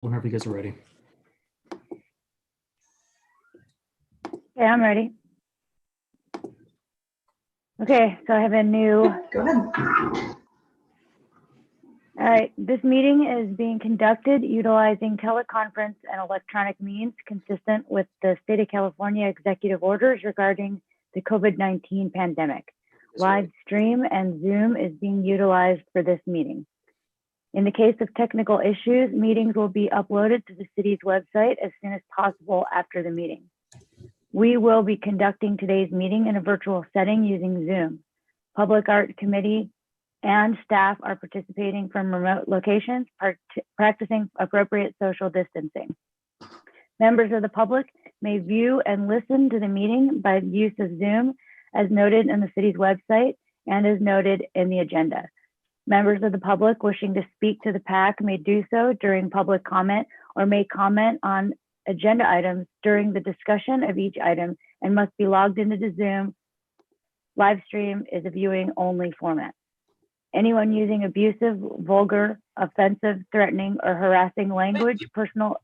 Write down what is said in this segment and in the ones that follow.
Whenever you guys are ready. Okay, I'm ready. Okay, so I have a new. Go ahead. All right, this meeting is being conducted utilizing teleconference and electronic means consistent with the state of California executive orders regarding the COVID-19 pandemic. Live stream and Zoom is being utilized for this meeting. In the case of technical issues, meetings will be uploaded to the city's website as soon as possible after the meeting. We will be conducting today's meeting in a virtual setting using Zoom. Public Art Committee and staff are participating from remote locations, practicing appropriate social distancing. Members of the public may view and listen to the meeting by use of Zoom as noted in the city's website and as noted in the agenda. Members of the public wishing to speak to the PAC may do so during public comment or may comment on agenda items during the discussion of each item and must be logged into the Zoom. Live stream is a viewing only format. Anyone using abusive, vulgar, offensive, threatening, or harassing language, personal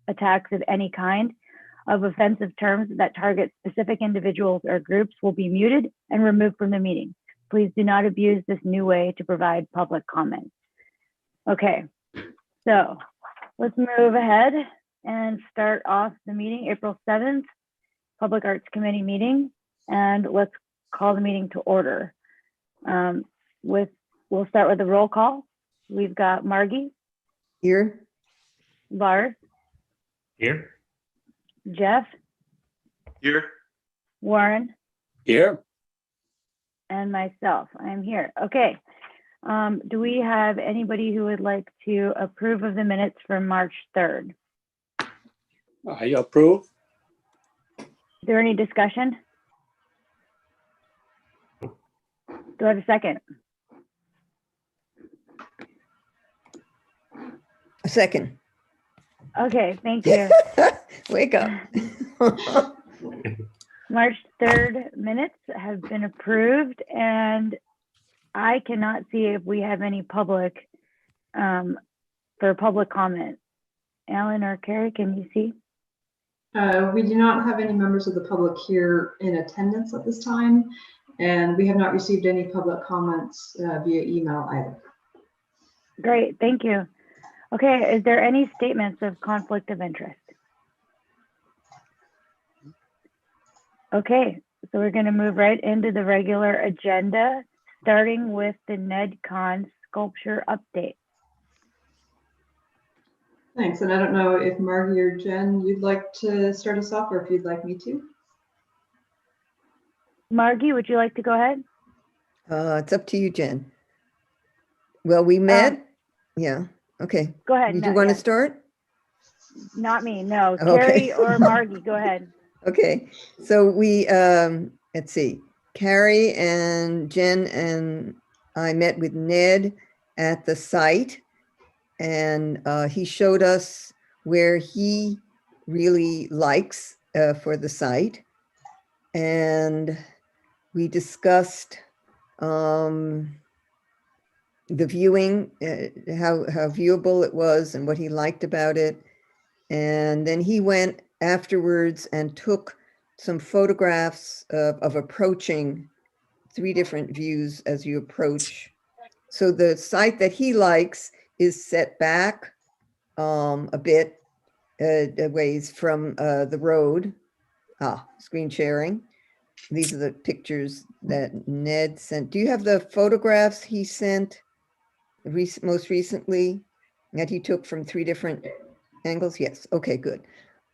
attacks of any kind, of offensive terms that target specific individuals or groups will be muted and removed from the meeting. Please do not abuse this new way to provide public comment. Okay, so let's move ahead and start off the meeting, April 7th, Public Arts Committee meeting, and let's call the meeting to order. We'll start with a roll call. We've got Margie. Here. Lars. Here. Jeff. Here. Warren. Here. And myself, I'm here. Okay. Do we have anybody who would like to approve of the minutes from March 3rd? I approve. Is there any discussion? Do I have a second? A second. Okay, thank you. Wake up. March 3rd minutes have been approved, and I cannot see if we have any public for public comment. Alan or Carrie, can you see? We do not have any members of the public here in attendance at this time, and we have not received any public comments via email either. Great, thank you. Okay, is there any statements of conflict of interest? Okay, so we're going to move right into the regular agenda, starting with the NedCon sculpture update. Thanks, and I don't know if Margie or Jen, you'd like to start us off, or if you'd like me to. Margie, would you like to go ahead? It's up to you, Jen. Well, we met. Yeah. Okay. Go ahead. Did you want to start? Not me. No. Okay. Carrie or Margie, go ahead. Okay. So we, let's see, Carrie and Jen and I met with Ned at the site, and he showed us where he really likes for the site. And we discussed the viewing, how viewable it was and what he liked about it. And then he went afterwards and took some photographs of approaching 3 different views as you approach. So the site that he likes is set back a bit, a ways from the road. Screen sharing. These are the pictures that Ned sent. Do you have the photographs he sent most recently that he took from 3 different angles? Yes. Okay, good.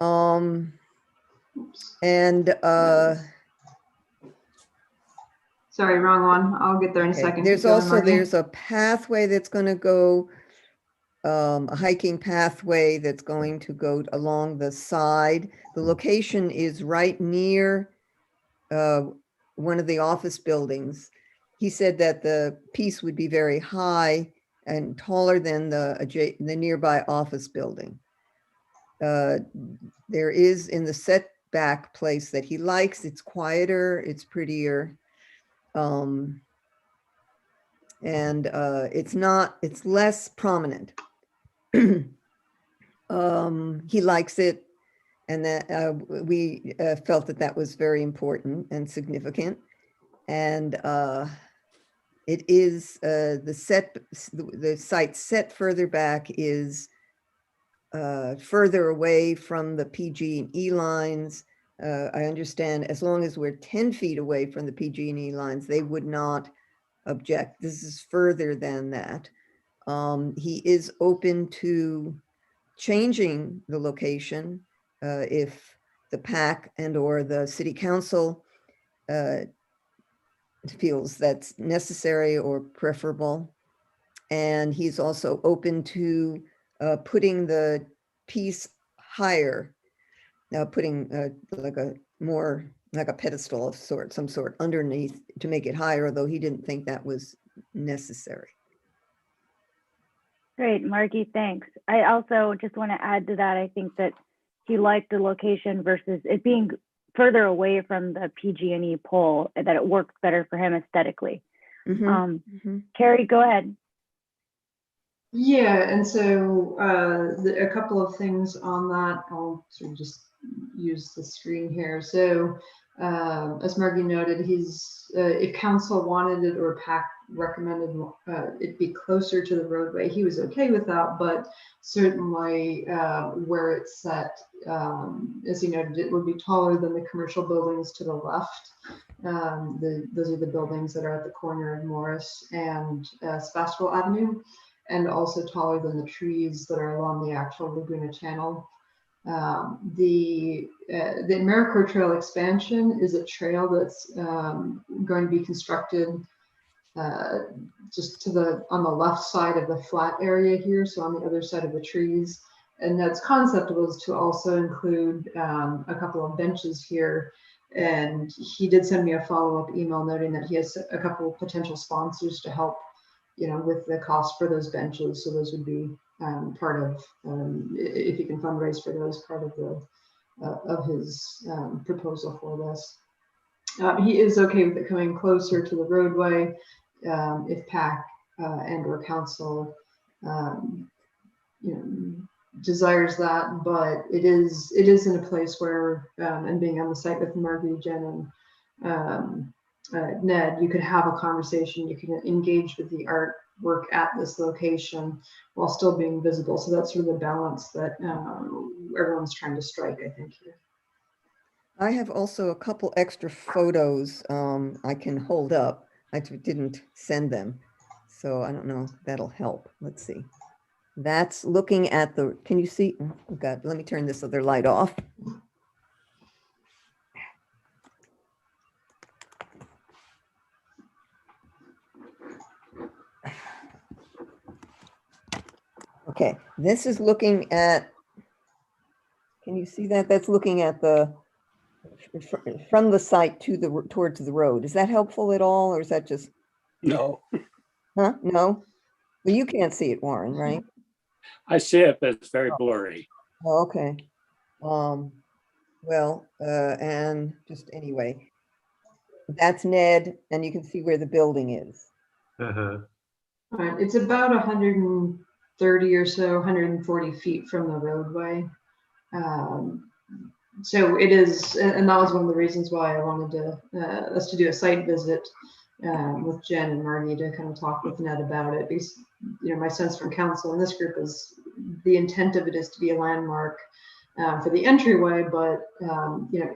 Sorry, wrong one. I'll get there in a second. There's a pathway that's going to go, a hiking pathway that's going to go along the side. The location is right near one of the office buildings. He said that the piece would be very high and taller than the nearby office building. There is in the setback place that he likes. It's quieter, it's prettier. And it's less prominent. He likes it, and that we felt that that was very important and significant. And it is the site set further back is further away from the PG&E lines. I understand as long as we're 10 feet away from the PG&E lines, they would not object. This is further than that. He is open to changing the location if the PAC and or the city council feels that's necessary or preferable. And he's also open to putting the piece higher, putting like a more like a pedestal of some sort underneath to make it higher, although he didn't think that was necessary. Great, Margie, thanks. I also just want to add to that. I think that he liked the location versus it being further away from the PG&E pole, that it worked better for him aesthetically. Carrie, go ahead. Yeah, and so a couple of things on that. I'll sort of just use the screen here. So as Margie noted, if council wanted it or PAC recommended it be closer to the roadway, he was okay with that, but certainly where it's set, as he noted, it would be taller than the commercial buildings to the left. Those are the buildings that are at the corner of Morris and Sebastopol Avenue, and also taller than the trees that are along the actual Laguna Channel. The AmeriCorps Trail expansion is a trail that's going to be constructed just on the left side of the flat area here, so on the other side of the trees. And that's concept was to also include a couple of benches here. And he did send me a follow-up email noting that he has a couple of potential sponsors to help, with the cost for those benches. So those would be part of, if you can fundraise for those, part of his proposal for this. He is okay with it coming closer to the roadway if PAC and or council, desires that, but it is in a place where, and being on the site with Margie, Jen, and Ned, you could have a conversation, you can engage with the artwork at this location while still being visible. So that's sort of the balance that everyone's trying to strike, I think, here. I have also a couple extra photos I can hold up. I didn't send them, so I don't know if that'll help. Let's see. That's looking at the, can you see? Oh God, let me turn this other light off. Okay, this is looking at, can you see that? That's looking at the, from the site to towards the road. Is that helpful at all, or is that just? No, Huh? No? Well, you can't see it, Warren, right? I see it, but it's very blurry. Oh, okay. Well, and just anyway, that's Ned, and you can see where the building is. All right, it's about 130 or so, 140 feet from the roadway. So it is, and that was one of the reasons why I wanted us to do a site visit with Jen and Margie to kind of talk with Ned about it, because my sense from council in this group is the intent of it is to be a landmark for the entryway, but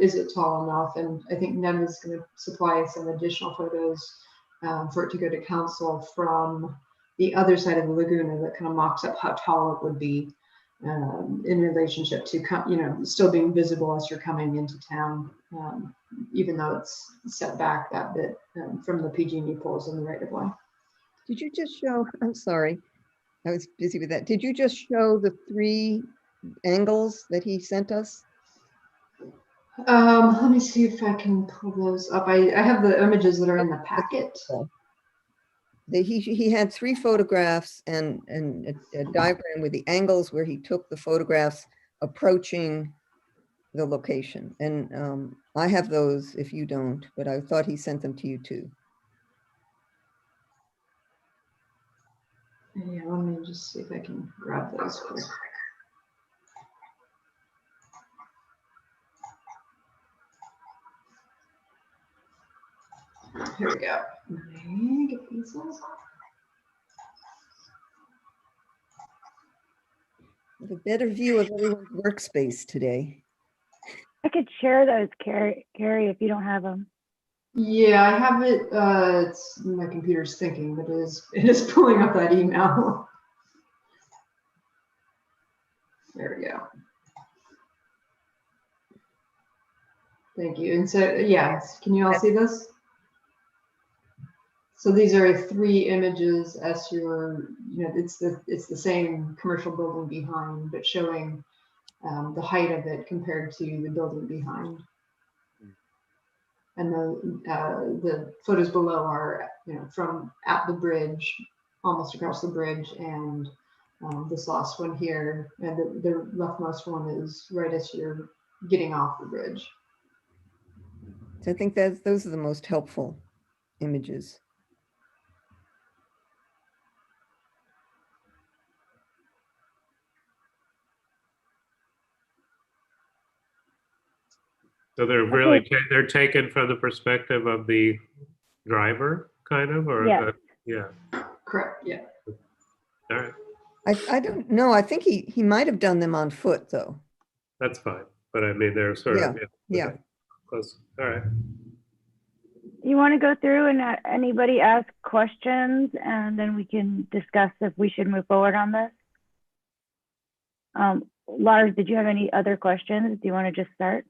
is it tall enough? And I think Ned is going to supply some additional photos for it to go to council from the other side of the Laguna that kind of mocks up how tall it would be in relationship to still being visible as you're coming into town, even though it's set back that bit from the PG&E poles in the right of way. Did you just show, I'm sorry, I was busy with that. Did you just show the 3 angles that he sent us? Let me see if I can pull those up. I have the images that are in the packet. He had 3 photographs and a diagram with the angles where he took the photographs approaching the location. And I have those if you don't, but I thought he sent them to you too. Yeah, let me just see if I can grab those quick. Here we go. Let me get these ones off. Have a better view of everyone's workspace today. I could share those, Carrie, if you don't have them. Yeah, I have it. It's my computer's thinking, but it is pulling up that email. There we go. Thank you. And so, yeah, can you all see this? So these are 3 images as your, it's the same commercial building behind, but showing the height of it compared to the building behind. And the photos below are, from at the bridge, almost across the bridge, and this last one here, and the leftmost one is right as you're getting off the bridge. So I think those are the most helpful images. So they're really, they're taken from the perspective of the driver, kind of, or? Yes. Yeah, Correct, yeah. all right, I don't know. I think he might have done them on foot, though. that's fine. But I mean, they're sort of, Yeah. okay, close, all right. You want to go through and anybody ask questions, and then we can discuss if we should move forward on this? Lars, did you have any other questions? Do you want to just start?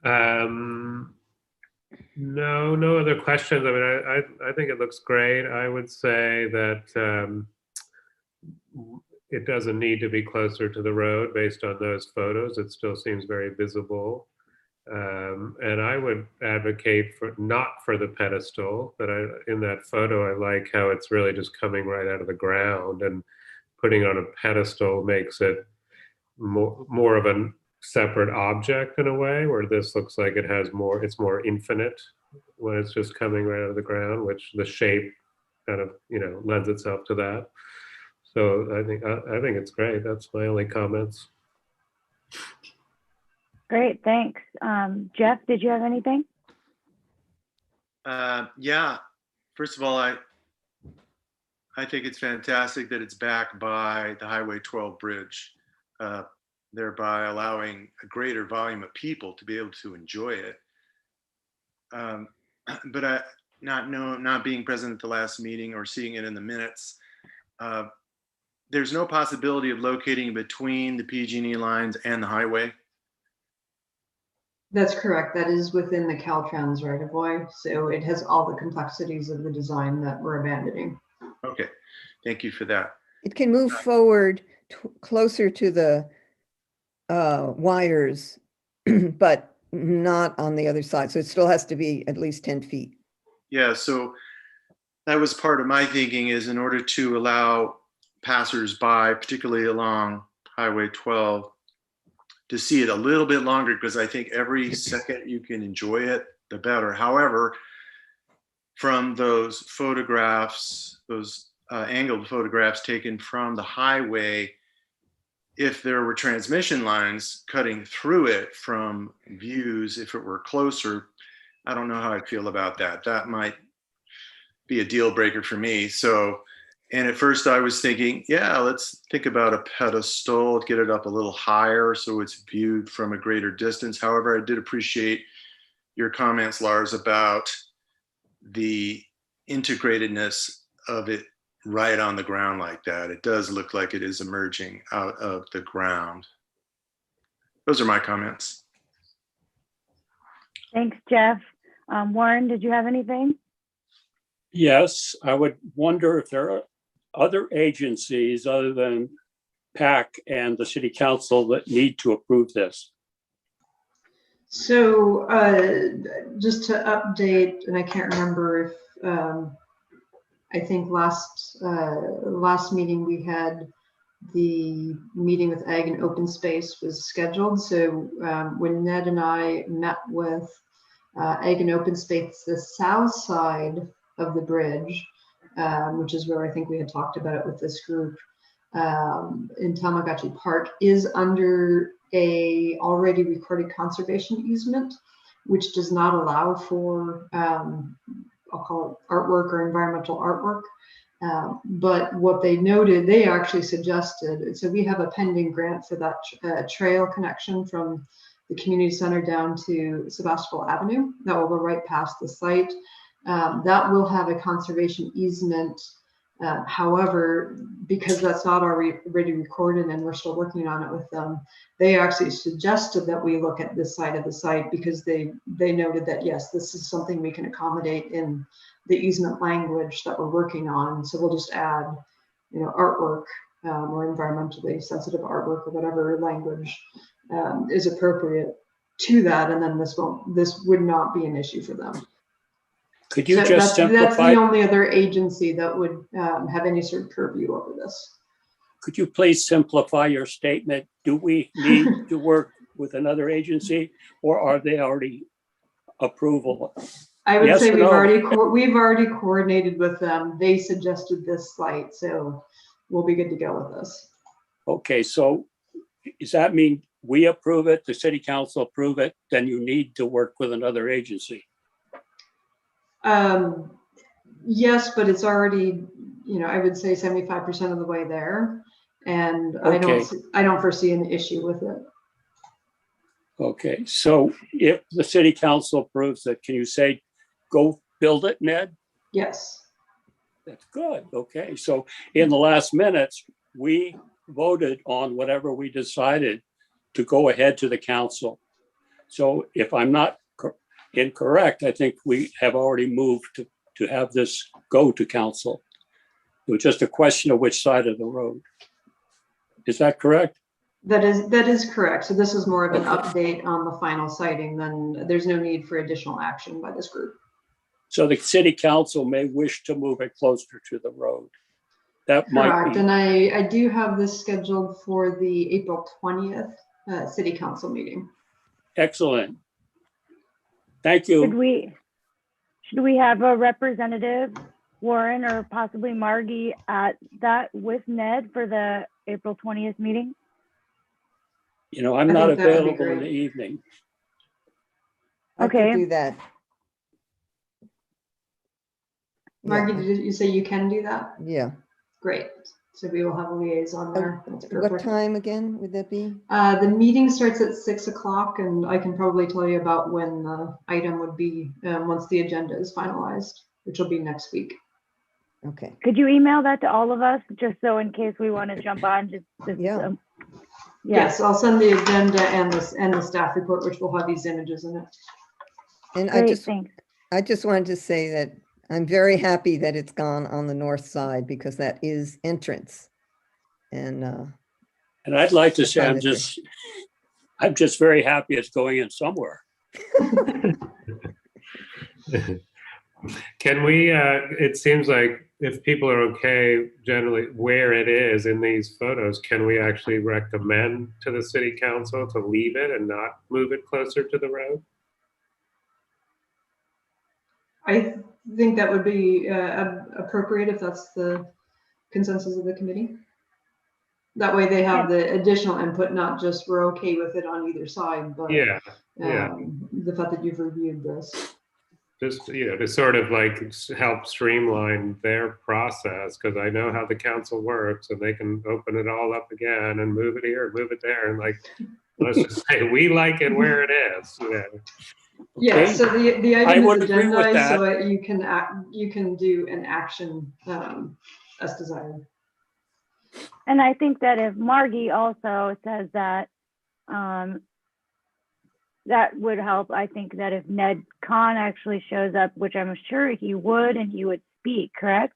No other questions. I mean, I think it looks great. I would say that it doesn't need to be closer to the road based on those photos. It still seems very visible. And I would advocate not for the pedestal, but in that photo, I like how it's really just coming right out of the ground, and putting on a pedestal makes it more of a separate object in a way, where this looks like it's more infinite when it's just coming right out of the ground, which the shape kind of, lends itself to that. So I think it's great. That's my only comments. Great, thanks. Jeff, did you have anything? Yeah, first of all, I think it's fantastic that it's back by the Highway 12 bridge, thereby allowing a greater volume of people to be able to enjoy it. But not being present at the last meeting or seeing it in the minutes, there's no possibility of locating between the PG&E lines and the highway. That's correct. That is within the Caltrans right of way. So it has all the complexities of the design that we're abandoning. Okay, thank you for that. It can move forward closer to the wires, but not on the other side. So it still has to be at least 10 feet. Yeah, so that was part of my thinking, is in order to allow passers-by, particularly along Highway 12, to see it a little bit longer, because I think every second you can enjoy it, the better. However, from those photographs, those angled photographs taken from the highway, if there were transmission lines cutting through it from views, if it were closer, I don't know how I'd feel about that. That might be a deal breaker for me. So, and at first I was thinking, yeah, let's think about a pedestal, get it up a little higher so it's viewed from a greater distance. However, I did appreciate your comments, Lars, about the integratedness of it right on the ground like that. It does look like it is emerging out of the ground. Those are my comments. Thanks, Jeff. Warren, did you have anything? Yes, I would wonder if there are other agencies other than PAC and the city council that need to approve this. So just to update, and I can't remember if, I think last meeting we had the meeting with Ag and Open Space was scheduled. So when Ned and I met with Ag and Open Space, the south side of the bridge, which is where I think we had talked about it with this group, in Tamagotchi Park, is under a already recorded conservation easement. which does not allow for, I'll call it artwork or environmental artwork. But what they noted, they actually suggested, so we have a pending grant for that trail connection from the community center down to Sebastopol Avenue that will go right past the site. That will have a conservation easement. However, because that's not already recorded and we're still working on it with them, they actually suggested that we look at this side of the site because they noted that, yes, this is something we can accommodate in the easement language that we're working on. So we'll just add, artwork or environmentally sensitive artwork or whatever language is appropriate to that. And then this would not be an issue for them. Could you So just that's simplify? the only other agency that would have any sort of purview over this. Could you please simplify your statement? Do we need to work with another agency, or are they already approval? I would Yes say or we've already coordinated with them. They suggested this site, so we'll be good to go with this. Okay, so does that mean we approve it, the city council approve it, then you need to work with another agency? Yes, but it's already, I would say 75% of the way there, and Okay. I don't foresee an issue with it. Okay, so if the city council approves it, can you say, go build it, Ned? Yes. That's good. Okay, so in the last minutes, we voted on whatever we decided to go ahead to the council. So if I'm not incorrect, I think we have already moved to have this go to council. It was just a question of which side of the road. Is that correct? That is correct. So this is more of an Okay. update on the final siting. Then there's no need for additional action by this group. So the city council may wish to move it closer to the road. That might Correct. be, And I do have this scheduled for the April 20th city council meeting. excellent. Thank Should you. we have a representative, Warren or possibly Margie, at that with Ned for the April 20th meeting? I'm I not think that would be available in great. the evening. I could Okay. do that. Margie, Yeah, did you say you can do that? yeah. Great. So we will have a liaison there. That's What perfect. time again would that be? The meeting starts at 6 o'clock, and I can probably tell you about when the item would be once the agenda is finalized, which will be next week. Okay, Could you email that to all of us, just so in case we want to jump on, Yeah. Yeah, Yes, I'll send the agenda and the staff report, which will have these images in it. and I great, thanks. just wanted to say that I'm very happy that it's gone on the north side because that is entrance. And And I'd like to I say, find I'm it just very happy it's going in somewhere. Can we, it seems like if people are okay generally where it is in these photos, can we actually recommend to the city council to leave it and not move it closer to the road? I think that would be appropriate if that's the consensus of the committee. That way they have the additional input, not just we're okay with it on either side, but Yeah, the fact that you've reviewed this. just, to sort of like help streamline their process, because I know how the council works and they can open it all up again and move it here, move it there. And like, let's just say we like it where it is. Yeah, Okay. so the I item would is agree with agendized, so that. you can do an action as desired. And I think that if Margie also says that, that would help. I think that if Ned Kahn actually shows up, which I'm sure he would, and he would speak, correct?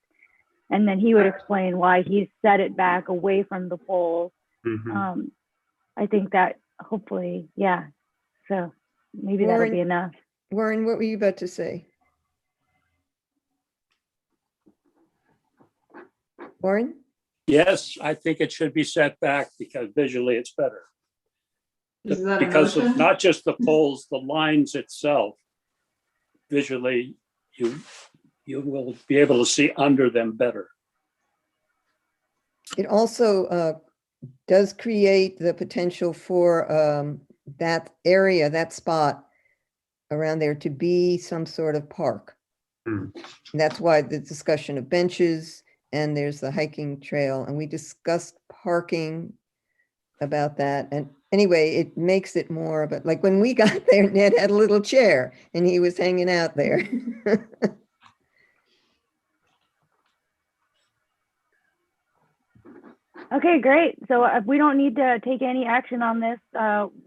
And then he would explain why he set it back away from the poles. Mhm. I think that hopefully, yeah. So maybe that'll Warren- be enough. Warren, what were you about to say? Warren? Yes, I think it should be set back because visually it's better. Is that a Because of motion? not just the poles, the lines itself. Visually, you will be able to see under them better. It also does create the potential for that area, that spot, around there to be some sort of park. Hmm. And that's why the discussion of benches, and there's the hiking trail, and we discussed parking about that. And anyway, it makes it more of a, like when we got there, Ned had a little chair and he was hanging out there. Okay, great. So we don't need to take any action on this.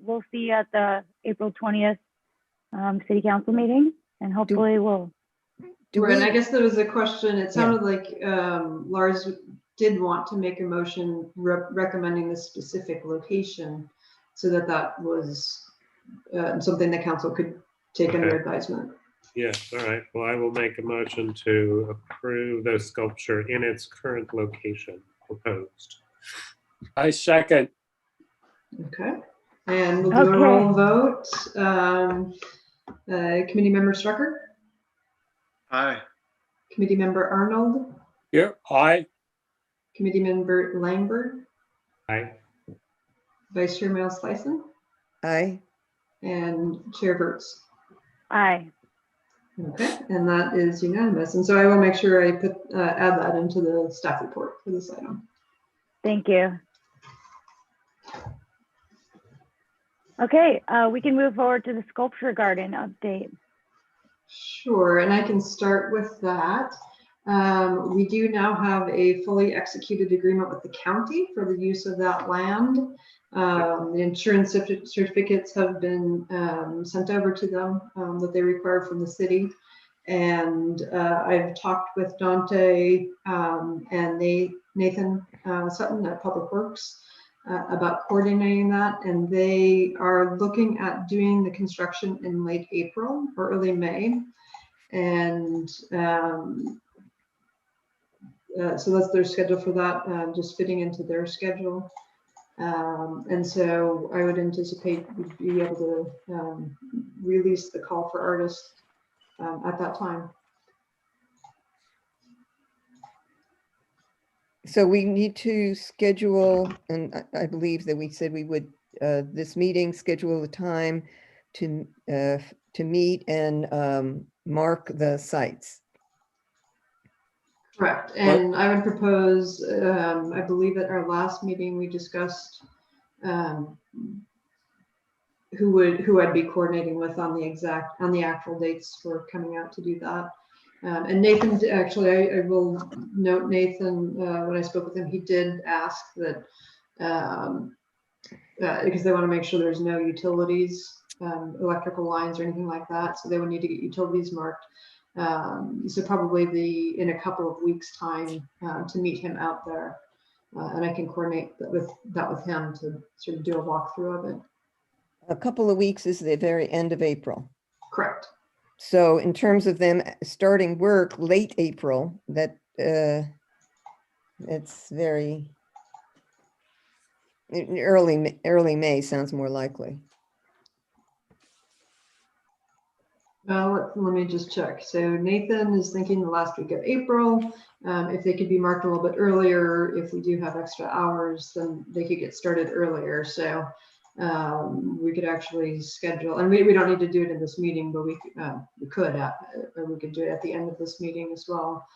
We'll see you at the April 20th city council meeting, and hopefully we'll. Do Right, and I we, guess there was a question, it sounded like Lars did want to make a motion recommending the specific location so that that was something the council could take under Okay. advisement. Yes, all right. Well, I will make a motion to approve the sculpture in its current location proposed. I second. Okay, and we'll do a roll vote. Committee member Strucker, Aye. committee member Arnold, Here, aye. committee member Langberg, Aye. vice chair Miles Slyson, I, and chair Burtz. Aye. Okay, and that is unanimous. And so I will make sure I put add that into the staff report for this item. Thank you. Okay, we can move forward to the sculpture garden update. Sure, and I can start with that. We do now have a fully executed agreement with the county for the use of that land. The insurance certificates have been sent over to them that they require from the city. And I've talked with Dante and Nathan Sutton at Public Works about coordinating that. And they are looking at doing the construction in late April or early May. And so that's their schedule for that, just fitting into their schedule. And so I would anticipate we'd be able to release the call for artists at that time. so we need to schedule, and I believe that we said we would, this meeting, schedule a time to meet and mark the sites. Correct. And I would propose, I believe at our last meeting, we discussed who I'd be coordinating with on the actual dates for coming out to do that. And Nathan, actually, I will note Nathan, when I spoke with him, he did ask that, because they want to make sure there's no utilities, electrical lines or anything like that. So they would need to get utilities marked. So probably in a couple of weeks time to meet him out there. And I can coordinate that with him to sort of do a walkthrough of it. A couple of weeks is the very end of April. Correct. So in terms of them starting work late April, that it's very early May sounds more likely. Well, let me just check. So Nathan is thinking the last week of April. If they could be marked a little bit earlier, if we do have extra hours, then they could get started earlier. So we could actually schedule, and we don't need to do it in this meeting, but we could do it at the end of this meeting as well.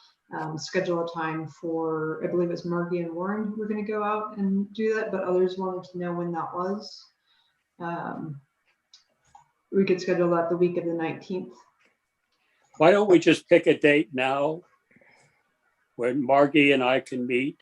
Schedule a time for, I believe it's Margie and Warren who were going to go out and do that, but others wanted to know when that was. We could schedule that the week of the 19th. Why don't we just pick a date now when Margie and I can meet?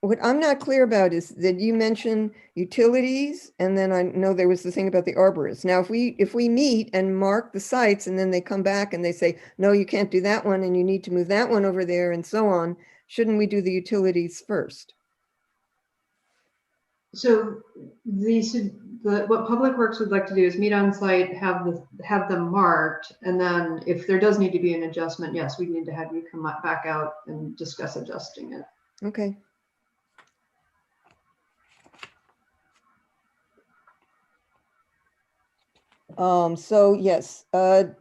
What I'm not clear about is that you mentioned utilities, and then I know there was the thing about the arborist. Now, if we meet and mark the sites, and then they come back and they say, no, you can't do that one, and you need to move that one over there, and so on, shouldn't we do the utilities first? So what Public Works would like to do is meet on site, have them marked, and then if there does need to be an adjustment, yes, we need to have you come back out and discuss adjusting it. Okay. So yes, I'd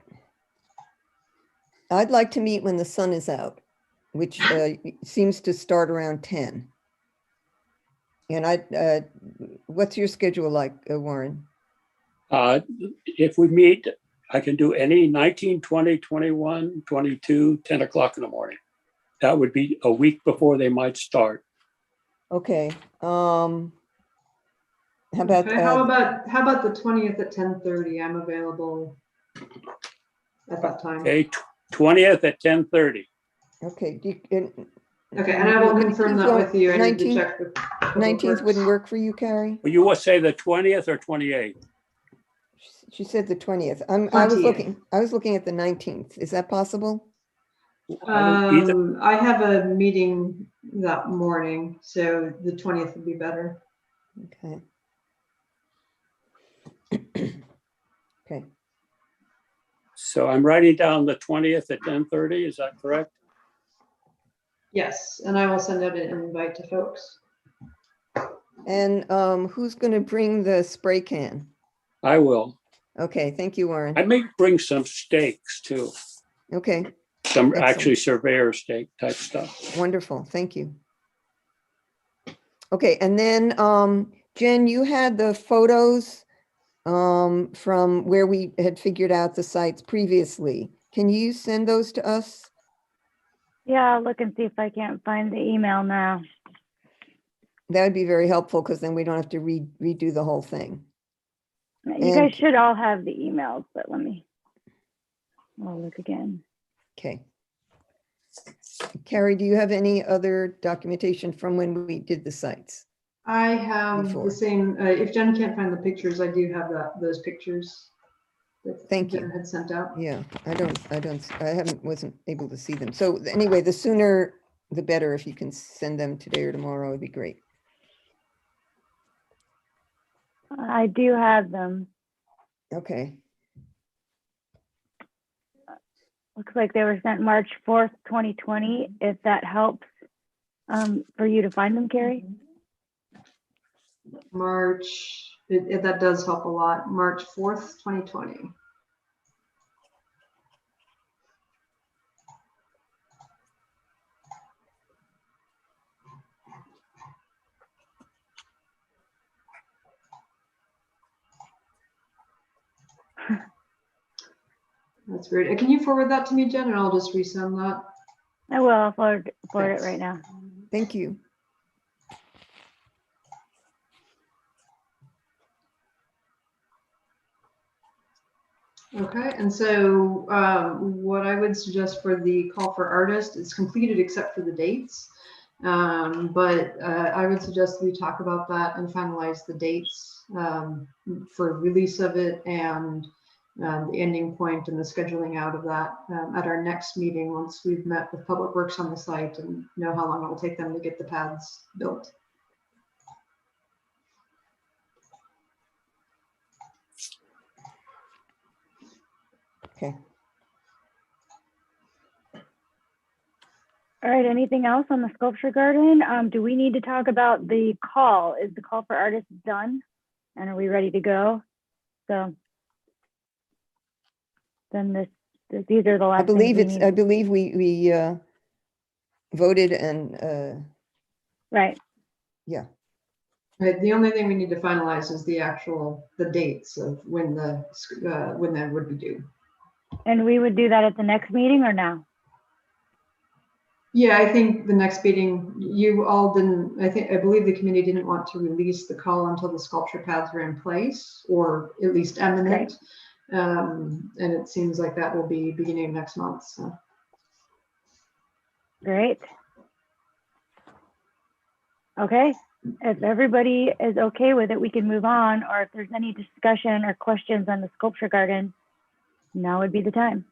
like to meet when the sun is out, which seems to start around 10. And what's your schedule like, Warren? If we meet, I can do any 19, 20, 21, 22, 10 o'clock in the morning. That would be a week before they might start. Okay. How about, Okay, how about the 20th at 10:30? I'm available at that time. Okay, 20th at 10:30. okay. Okay, and I will confirm that with you. I need to 19th check with. Public 19th wouldn't Works. work for you, Carrie? Will you say the 20th or 28th? She said the 20th. I 20th. was looking at the 19th. Is that possible? Either. I have a meeting that morning, so the 20th would be better. Okay. Okay. So I'm writing down the 20th at 10:30. Is that correct? Yes, and I will send out an invite to folks. And who's going to bring the spray can? I will. Okay, thank you, Warren. I may bring some stakes too. Okay, Some Excellent. actually surveyor stake type stuff. wonderful. Thank you. Okay, and then Jen, you had the photos from where we had figured out the sites previously. Can you send those to us? Yeah, I'll look and see if I can't find the email now. That would be very helpful because then we don't have to redo the whole thing. You And- guys should all have the emails, but I'll look again. Okay. Carrie, do you have any other documentation from when we did the sites? I have Before. the same, if Jen can't find the pictures, I do have those pictures that Thank you. Jen had sent out. Yeah, wasn't able to see them. So anyway, the sooner the better. If you can send them today or tomorrow, it'd be great. I do have them. Okay. Looks like they were sent March 4th, 2020, if that helps for you to find them, Carrie. March, that does help a lot. March 4th, 2020. That's great. Can you forward that to me, Jen, and I'll just resend that? I will. I'll forward it Thanks. right now. Thank you. Okay, and so what I would suggest for the call for artists is completed except for the dates. But I would suggest we talk about that and finalize the dates for release of it and the ending point and the scheduling out of that at our next meeting once we've met with Public Works on the site and know how long it will take them to get the paths built. Okay. All right, anything else on the sculpture garden? Do we need to talk about the call? Is the call for artists done? And are we ready to go? So then these are the last I believe things we need. I believe we voted and Right. yeah. Right, the only thing we need to finalize is the dates of when that would be due. And we would do that at the next meeting or now? Yeah, I think the next meeting, you all didn't, I believe the committee didn't want to release the call until the sculpture paths were in place or at least eminent. And it seems like that will be beginning of next month, so. Great. Okay, if everybody is okay with it, we can move on, or if there's any discussion or questions on the sculpture garden, now would be the time.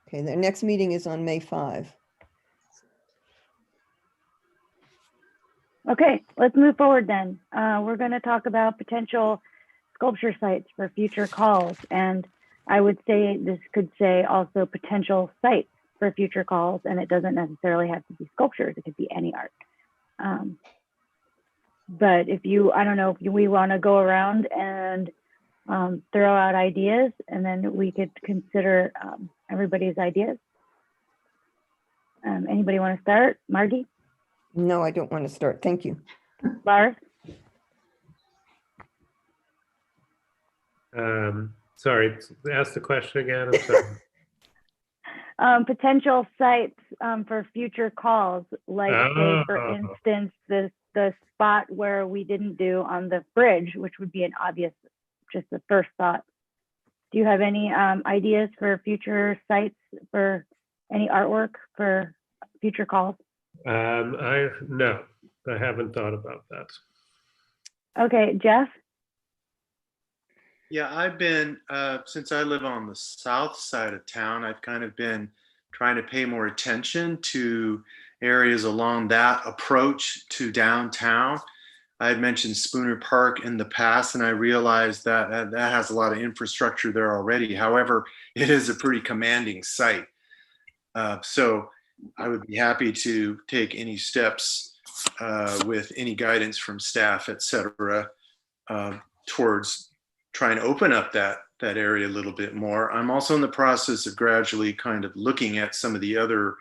Okay, the next meeting is on May 5. Okay, let's move forward then. We're going to talk about potential sculpture sites for future calls. And I would say this could say also potential sites for future calls. And it doesn't necessarily have to be sculptures. It could be any art. But if you, I don't know, if we want to go around and throw out ideas, and then we could consider everybody's ideas. Anybody want to start? Margie? No, I don't want to start. Thank you. Lars? Sorry, ask the question again. I'm sorry. Potential sites for future calls, like say, for Oh. instance, the spot where we didn't do on the bridge, which would be an obvious, just the first thought. Do you have any ideas for future sites for any artwork for future calls? No, I haven't thought about that. Okay, Jeff? Yeah, I've been, since I live on the south side of town, I've kind of been trying to pay more attention to areas along that approach to downtown. I had mentioned Spooner Park in the past, and I realized that that has a lot of infrastructure there already. However, it is a pretty commanding site. So I would be happy to take any steps with any guidance from staff, et cetera, towards trying to open up that area a little bit more. I'm also in the process of gradually kind of looking at some of the other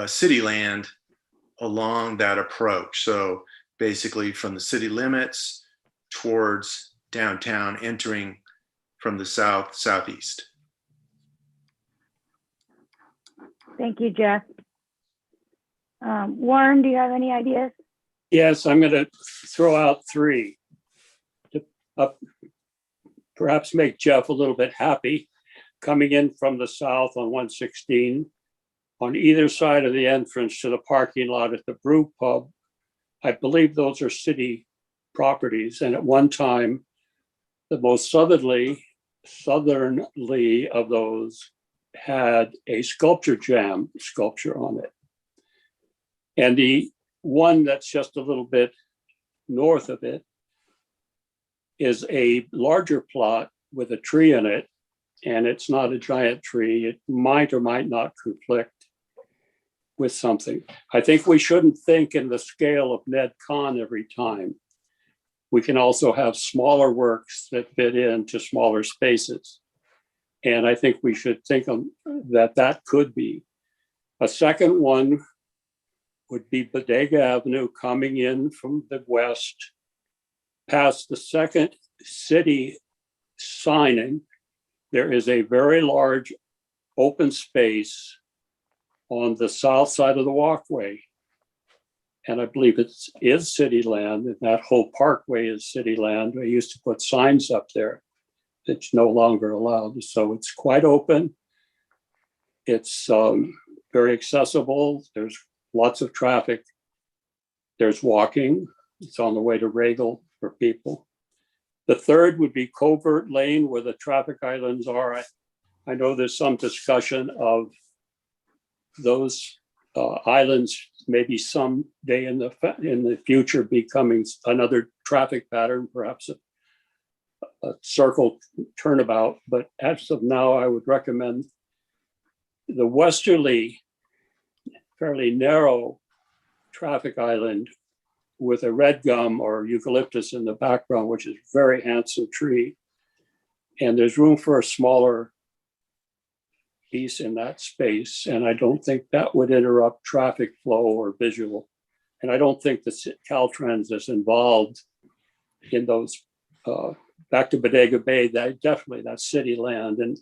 city land along that approach. So basically from the city limits towards downtown, entering from the southeast. Thank you, Jeff. Warren, do you have any ideas? Yes, I'm going to throw out three to perhaps make Jeff a little bit happy. Coming in from the south on 116, on either side of the entrance to the parking lot at the Brew Pub, I believe those are city properties. And at one time, the most southerly of those had a sculpture jam sculpture on it. And the one that's just a little bit north of it is a larger plot with a tree in it, and it's not a giant tree. It might or might not conflict with something. I think we shouldn't think in the scale of Ned Con every time. We can also have smaller works that fit into smaller spaces. And I think we should think that could be. A second one would be Bodega Avenue coming in from the west, past the second city signing. There is a very large open space on the south side of the walkway. And I believe it is city land, and that whole parkway is city land. We used to put signs up there. It's no longer allowed. So it's quite open. It's very accessible. There's lots of traffic. There's walking. It's on the way to Regal for people. The third would be Covert Lane, where the traffic islands are. I know there's some discussion of those islands maybe someday in the future becoming another traffic pattern, perhaps a circle turnabout. But as of now, I would recommend the westerly, fairly narrow traffic island with a red gum or eucalyptus in the background, which is a very handsome tree. And there's room for a smaller piece in that space. And I don't think that would interrupt traffic flow or visual. And I don't think the Caltrans is involved in those, back to Bodega Bay, that's city land, and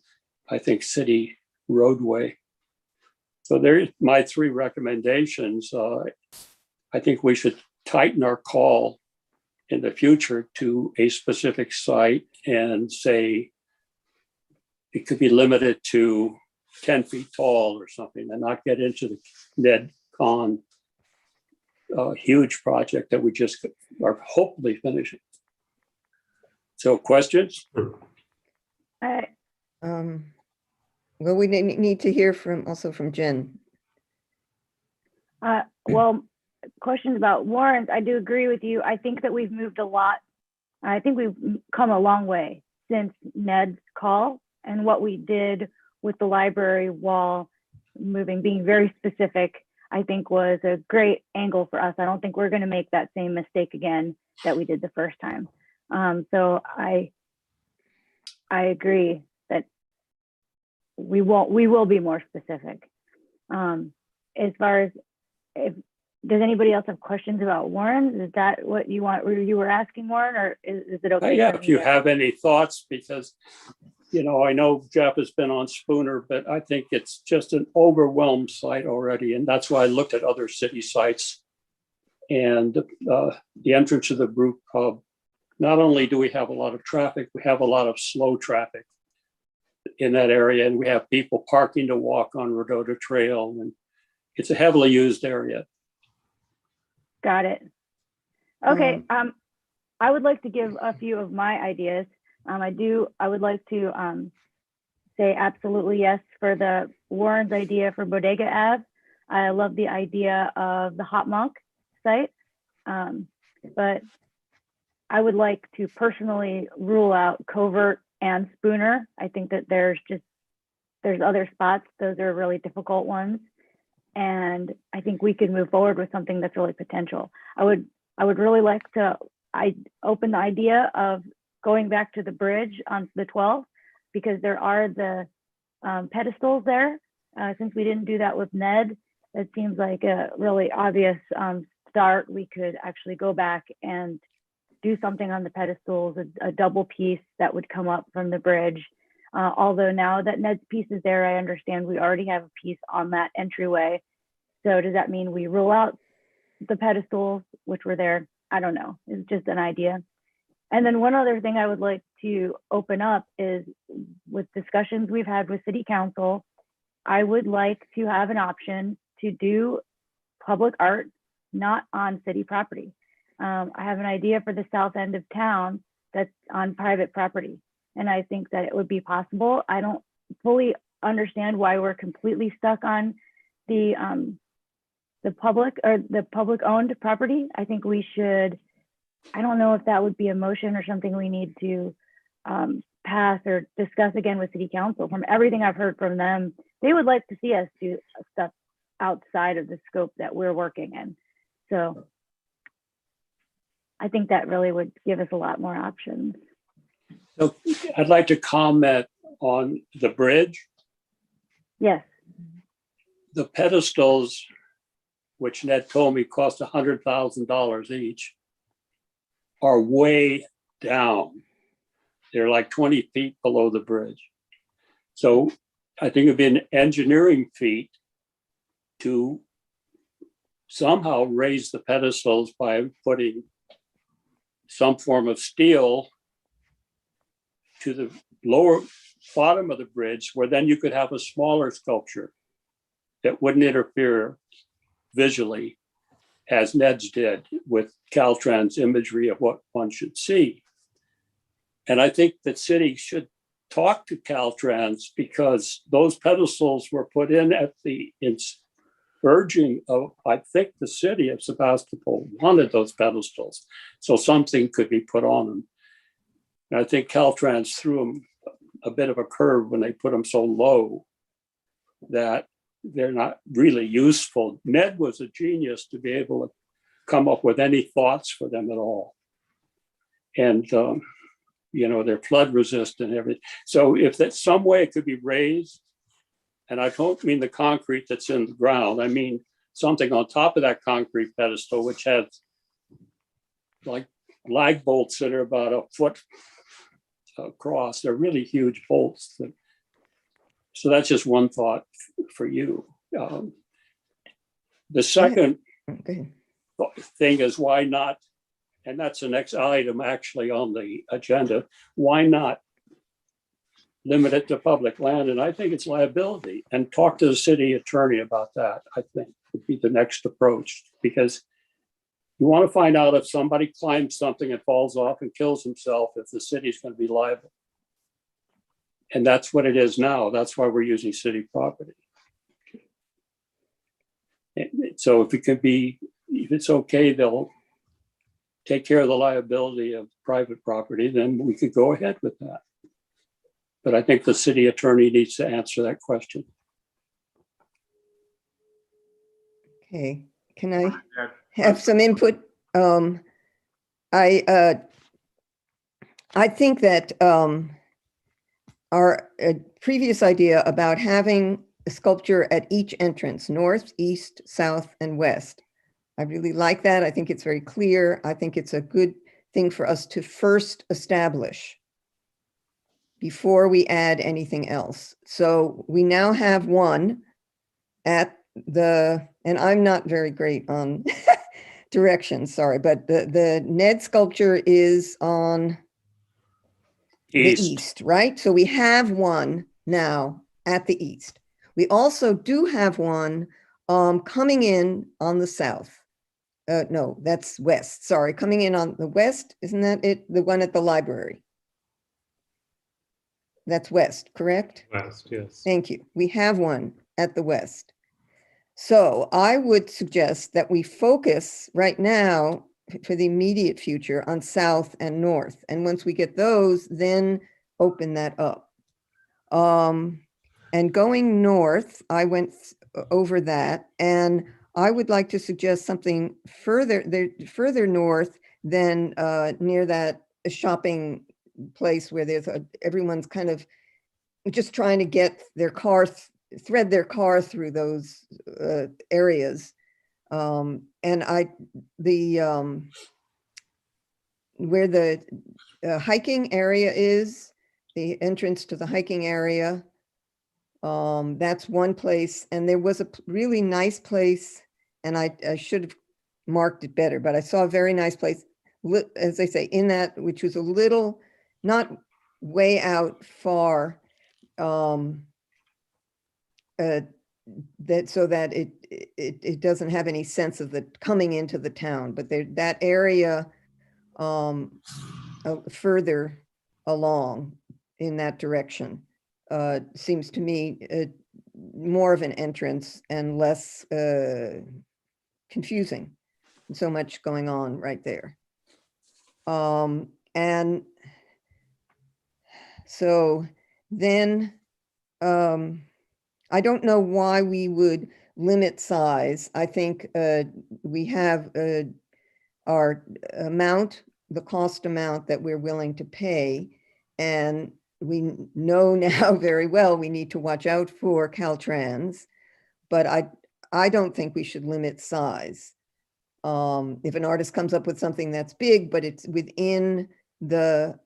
I think city roadway. So there's my three recommendations. I think we should tighten our call in the future to a specific site and say it could be limited to 10 feet tall or something, and not get into the Ned Con huge project that we just are hopefully finishing. So questions? Well, we need to hear also from Jen. Well, questions about warrants. I do agree with you. I think that we've moved a lot. I think we've come a long way since Ned's call, and what we did with the library wall being very specific, I think was a great angle for us. I don't think we're going to make that same mistake again that we did the first time. So I agree that we will be more specific. As far as if does anybody else have questions about Warren? Is that what you want, or you were asking, Warren, or is it okay? Yeah, for if me you to- have any thoughts, because, I know Jeff has been on Spooner, but I think it's just an overwhelmed site already. And that's why I looked at other city sites. And the entrance to the brew pub, not only do we have a lot of traffic, we have a lot of slow traffic in that area. And we have people parking to walk on Rodota Trail. And it's a heavily used area. Got it. Okay, I would like to give a few of my ideas. I would like to say absolutely yes for the Warren's idea for Bodega Ave. I love the idea of the Hot Monk site, but I would like to personally rule out Covert and Spooner. I think that there's other spots. Those are really difficult ones. And I think we could move forward with something that's really potential. I would really like to open the idea of going back to the bridge on the 12th, because there are the pedestals there. Since we didn't do that with Ned, it seems like a really obvious start. We could actually go back and do something on the pedestals, a double piece that would come up from the bridge. Although now that Ned's piece is there, I understand we already have a piece on that entryway. So does that mean we rule out the pedestals, which were there? I don't know. It's just an idea. And then one other thing I would like to open up is, with discussions we've had with City Council, I would like to have an option to do public art not on city property. I have an idea for the south end of town that's on private property, and I think that it would be possible. I don't fully understand why we're completely stuck on the public or the public owned property. I think we should, I don't know if that would be a motion or something we need to pass or discuss again with City Council. From everything I've heard from them, they would like to see us do stuff outside of the scope that we're working in. So I think that really would give us a lot more options. So I'd like to comment on the bridge. Yes. The pedestals, which Ned told me cost $100,000 each, are way down. They're like 20 feet below the bridge. So I think it'd be an engineering feat to somehow raise the pedestals by putting some form of steel to the lower bottom of the bridge, where then you could have a smaller sculpture that wouldn't interfere visually, as Ned's did with Caltrans imagery of what one should see. And I think that city should talk to Caltrans, because those pedestals were put in at the urging of, I think, the city of Sebastopol wanted those pedestals, so something could be put on them. And I think Caltrans threw them a bit of a curve when they put them so low that they're not really useful. Ned was a genius to be able to come up with any thoughts for them at all. And, they're flood resistant and everything. So if that some way it could be raised, and I don't mean the concrete that's in the ground, I mean something on top of that concrete pedestal, which has like lag bolts that are about a foot across. They're really huge bolts. So that's just one thought for you. The second thing is, why not, and that's the next item actually on the agenda, why not limit it to public land? And I think it's liability, and talk to the city attorney about that, I think would be the next approach, because you want to find out if somebody climbs something and falls off and kills himself, if the city's going to be liable. And that's what it is now. That's why we're using city property. So if it's okay, they'll take care of the liability of private property, then we could go ahead with that. But I think the city attorney needs to answer that question. Okay, can I have some input? I think that our previous idea about having a sculpture at each entrance, north, east, south, and west, I really like that. I think it's very clear. I think it's a good thing for us to first establish before we add anything else. So we now have one at the, and I'm not very great on directions, sorry, but the Ned sculpture is on the east, right? So we have one now at the east. We also do have one coming in on the south. No, that's west, sorry, coming in on the west, isn't that it? The one at the library. That's west, correct? West, yes. Thank you. We have one at the west. So I would suggest that we focus right now for the immediate future on south and north. And once we get those, then open that up. And going north, I went over that, and I would like to suggest something further north than near that shopping place where there's everyone's kind of just trying to get their car, thread their car through those areas. And where the hiking area is, the entrance to the hiking area, that's one place. And there was a really nice place, and I should have marked it better, but I saw a very nice place, as I say, in that, which was a little, not way out far, that so that it doesn't have any sense of the coming into the town, but there, that area further along in that direction seems to me more of an entrance and less confusing. So much going on right there. And so then I don't know why we would limit size. I think we have our amount, the cost amount that we're willing to pay. And we know now very well we need to watch out for Caltrans, but I don't think we should limit size. If an artist comes up with something that's big, but it's within the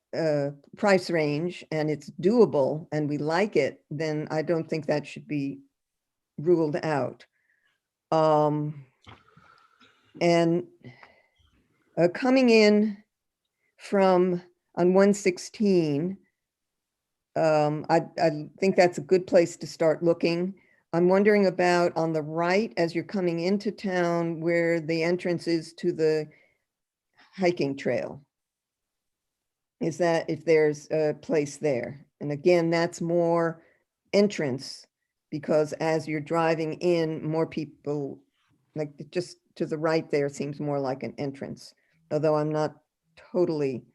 price range and it's doable and we like it, then I don't think that should be ruled out. And coming in from on 116, I think that's a good place to start looking. I'm wondering about on the right as you're coming into town where the entrance is to the hiking trail. Is that if there's a place there? And again, that's more entrance, because as you're driving in, more people, like just to the right there seems more like an entrance, although I'm not totally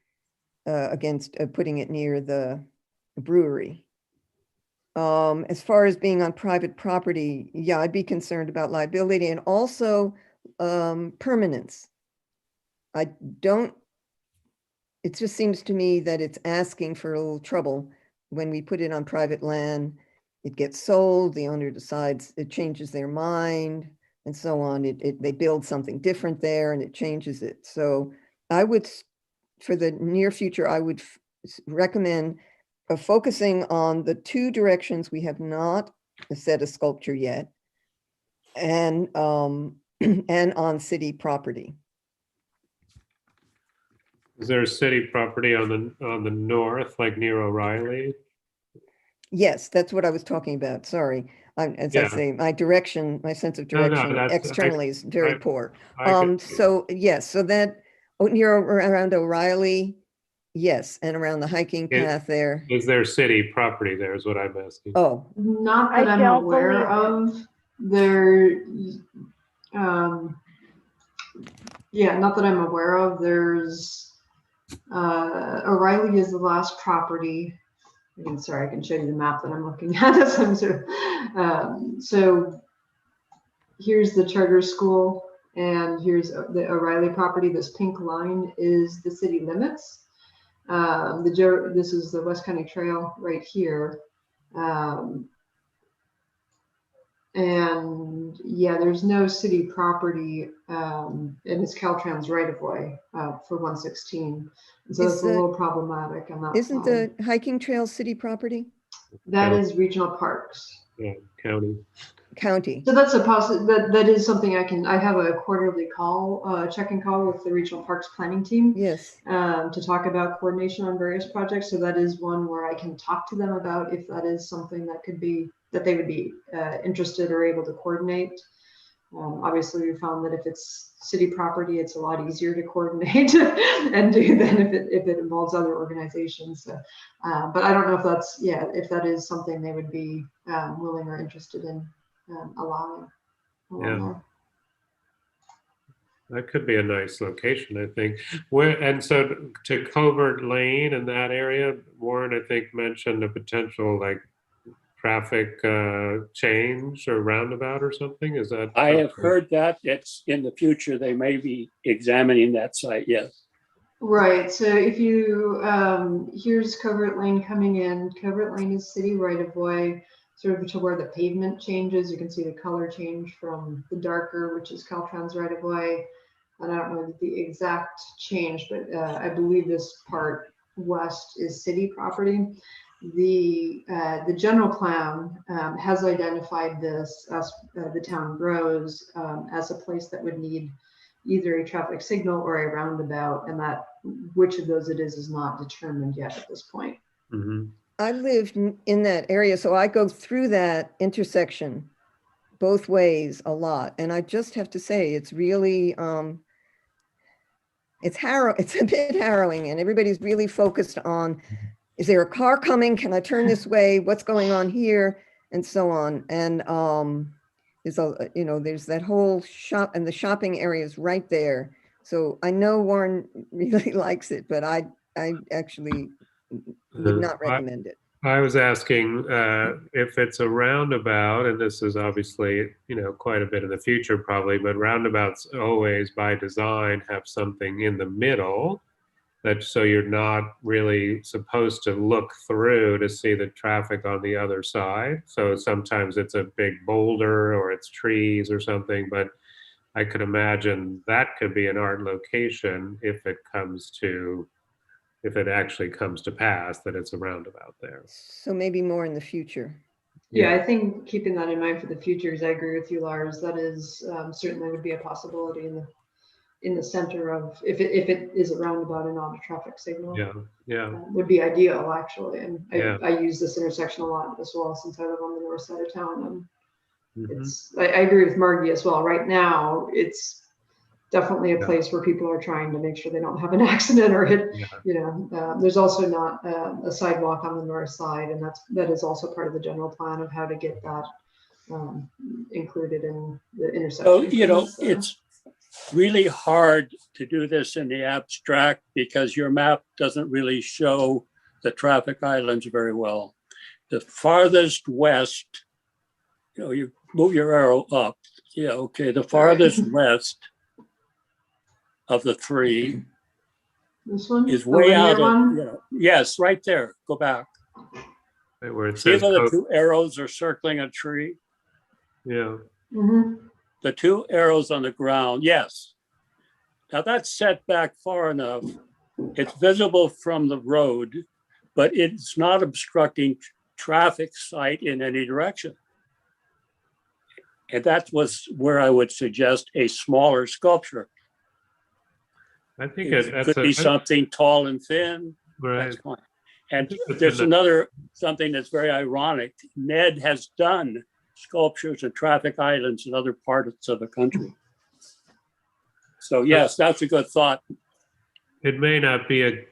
against putting it near the brewery. As far as being on private property, yeah, I'd be concerned about liability and also permanence. I don't, it just seems to me that it's asking for a little trouble when we put it on private land. It gets sold, the owner decides, it changes their mind and so on. They build something different there and it changes it. So I would, for the near future, I would recommend focusing on the two directions we have not set a sculpture yet, and and on city property. Is there a city property on the north, like near O'Reilly? Yes, that's what I was talking about. Sorry. As I say, my direction, my sense of direction externally is very poor. So yes, so that near around O'Reilly, yes, and around the hiking path there. Is there city property there is what I'm asking. Oh. Not that I'm aware of. There, yeah, not that I'm aware of. There's, O'Reilly is the last property. I'm sorry, I can show you the map that I'm looking at. So here's the charter school and here's the O'Reilly property. This pink line is the city limits. This is the West County Trail right here. And yeah, there's no city property, and it's Caltrans right of way for 116. And so Is it's a little problematic on that Isn't side. the hiking trail city property? That is regional parks. Yeah, county. County? So that's a that is something I have a quarterly call, check-in call with the regional parks planning team Yes. to talk about coordination on various projects. So that is one where I can talk to them about if that is something that could be, that they would be interested or able to coordinate. Obviously, we found that if it's city property, it's a lot easier to coordinate and do than if it involves other organizations. So, but I don't know if that's, yeah, if that is something they would be willing or interested in allowing. Yeah. That could be a nice location, I think. And so to Covert Lane in that area, Warren, I think, mentioned a potential like traffic change or roundabout or something. Is that? I have heard that it's in the future, they may be examining that site, yes. Right, so if you, here's Covert Lane coming in. Covert Lane is city right of way, sort of to where the pavement changes. You can see the color change from the darker, which is Caltrans right of way. And I don't know the exact change, but I believe this part west is city property. The general plan has identified this as the town grows as a place that would need either a traffic signal or a roundabout, and that which of those it is not determined yet at this point. Mm-hmm. I lived in that area, so I go through that intersection both ways a lot. And I just have to say, it's really, it's a bit harrowing, and everybody's really focused on, is there a car coming? Can I turn this way? What's going on here? And so on. And there's that whole shop, and the shopping area is right there. So I know Warren really likes it, but I actually would not recommend it. I was asking if it's a roundabout, and this is obviously, quite a bit in the future probably, but roundabouts always by design have something in the middle that, so you're not really supposed to look through to see the traffic on the other side. So sometimes it's a big boulder or it's trees or something, but I could imagine that could be an art location if it actually comes to pass that it's a roundabout there. So maybe more in the future. Yeah, I think keeping that in mind for the future, because I agree with you, Lars, that is certainly would be a possibility in the center of, if it is a roundabout and not a traffic signal. Yeah. Would be ideal, actually. And Yeah. I use this intersection a lot as well, since I live on the north side of town. And Mhm. I agree with Margie as well. Right now, it's definitely a Yeah. place where people are trying to make sure they don't have an accident or hit, Yeah. there's also not a sidewalk on the north side. And that is also part of the general plan of how to get that included in the intersection. So, it's really hard to do this in the abstract because your map doesn't really show the traffic islands very well. The farthest west, you move your arrow up. Yeah, okay. The farthest west of the three This one is way out one? of, yes, right there. Go back. Right where it See says, how the two arrows are circling a tree? yeah. Mm-hmm. The two arrows on the ground, yes. Now that's set back far enough. It's visible from the road, but it's not obstructing traffic sight in any direction. And that was where I would suggest a smaller sculpture. I think It could be something tall and thin. right. That's fine. And It's there's in the- another something that's very ironic. Ned has done sculptures of traffic islands in other parts of the country. So yes, that's a good thought. It may not be a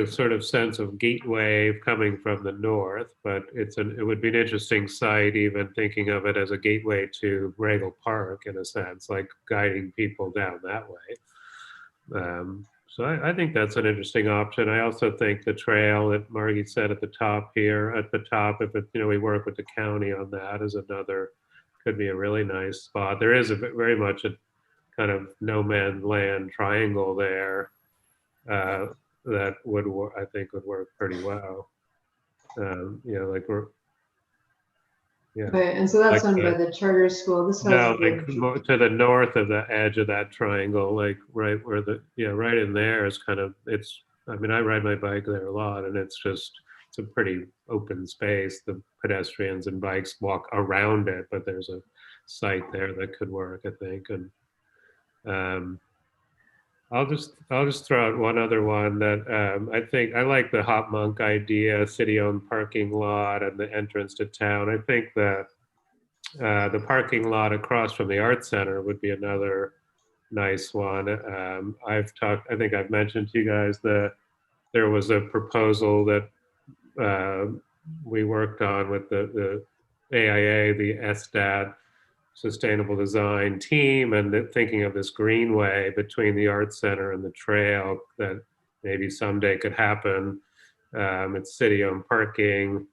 sort of sense of gateway coming from the north, but it would be an interesting site, even thinking of it as a gateway to Regal Park in a sense, like guiding people down that way. So I think that's an interesting option. I also think the trail that Margie said at the top here, if we work with the county on that, is another, could be a really nice spot. There is very much a kind of no man's land triangle there that I think would work pretty well. Like Yeah. Right, and so that's Like owned by the- the charter school. This No, has like the, to the north of the edge of that triangle, like right where right in there is kind of, I mean, I ride my bike there a lot and it's a pretty open space. The pedestrians and bikes walk around it, but there's a site there that could work, I think. And um, I'll just throw out one other one that I think I like the Hop Monk idea, city-owned parking lot and the entrance to town. I think that the parking lot across from the art center would be another nice one. I think I've mentioned to you guys that there was a proposal that uh, we worked on with the AIA, the SDAT Sustainable Design team, and thinking of this greenway between the art center and the trail that maybe someday could happen. It's city-owned parking.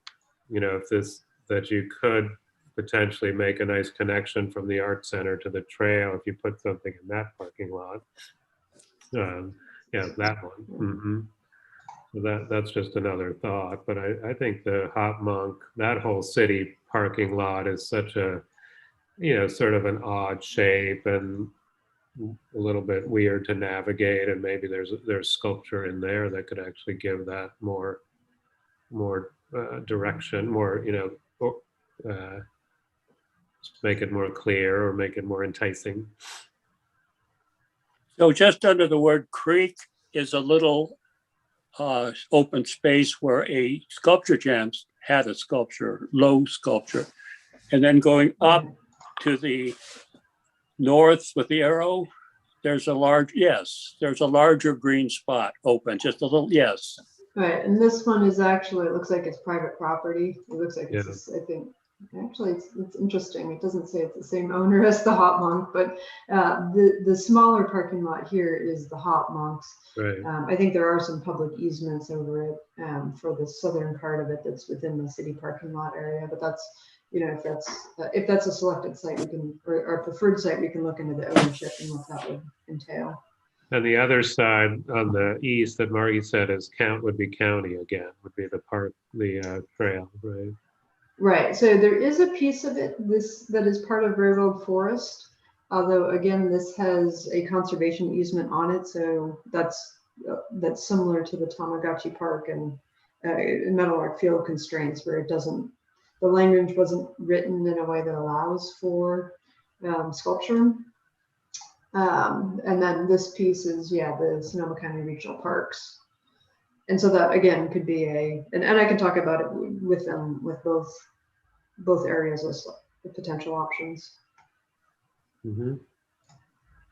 You know, if this that you could potentially make a nice connection from the art center to the trail if you put something in that parking lot. Yeah, that one. So that's just another thought. But I think the Hop Monk, that whole city parking lot is such a, sort of an odd shape and a little bit weird to navigate. And maybe there's sculpture in there that could actually give that more direction, more, make it more clear or make it more enticing. So just under the word creek is a little open space where a sculpture jams had a sculpture, low sculpture. And then going up to the north with the arrow, there's a larger green spot open, just a little, yes. right, and this one is actually, it looks like it's private property. It looks like Yeah. it's, I think, actually, it's interesting. It doesn't say it's the same owner as the Hop Monk, but the smaller parking lot here is the Hop Monks. Right. I think there are some public easements over it for the southern part of it that's within the city parking lot area, but that's, if that's a selected site, we can, or a preferred site, we can look into the ownership and what that would entail. And the other side on the east that Margie said would be county again, would be the trail, right? Right, so there is a piece of it that is part of Railroad Forest, although again, this has a conservation easement on it, so that's similar to the Tamagotchi Park and Meadowlark Field constraints, where the language wasn't written in a way that allows for sculpture. And then this piece is, the Sonoma County Regional Parks. And so that again could be and I can talk about it with them, with both areas as the potential options. Mm-hmm.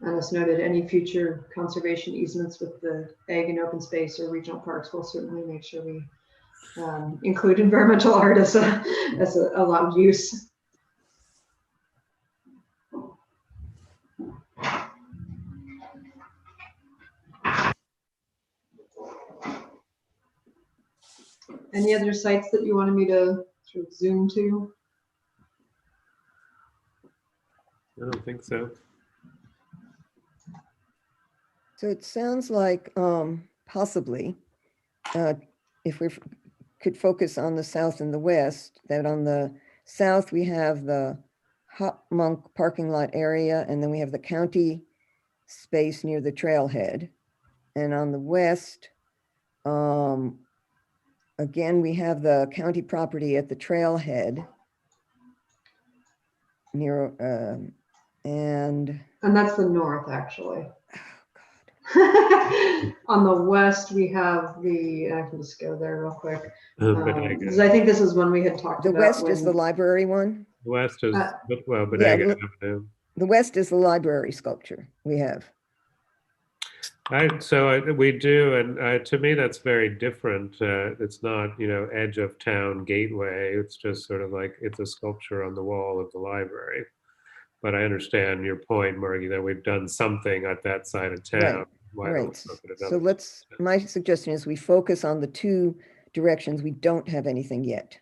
And as noted, any future conservation easements with the ag and open space or regional parks, will certainly make sure we include environmental art as a allowed use. Any other sites that you wanted me to sort of zoom to? I don't think so. So it sounds like possibly if we could focus on the south and the west, that on the south we have the Hop Monk parking lot area, and then we have the county space near the trailhead. And on the west, again, we have the county property at the trailhead near, and that's the north, actually. oh, On the west, we have I can just go there real quick. Bodega. Because I think this is one we had talked the about. west is the library one. West is, Yeah, Bodega Avenue. The west is the library sculpture we have. We do, and to me that's very different. It's not, edge of town gateway. It's just sort of like it's a sculpture on the wall of the library. But I understand your point, Margie, that we've done something at that side of town. Why don't we Right. look at So another? my suggestion is we focus on the two directions we don't have anything yet.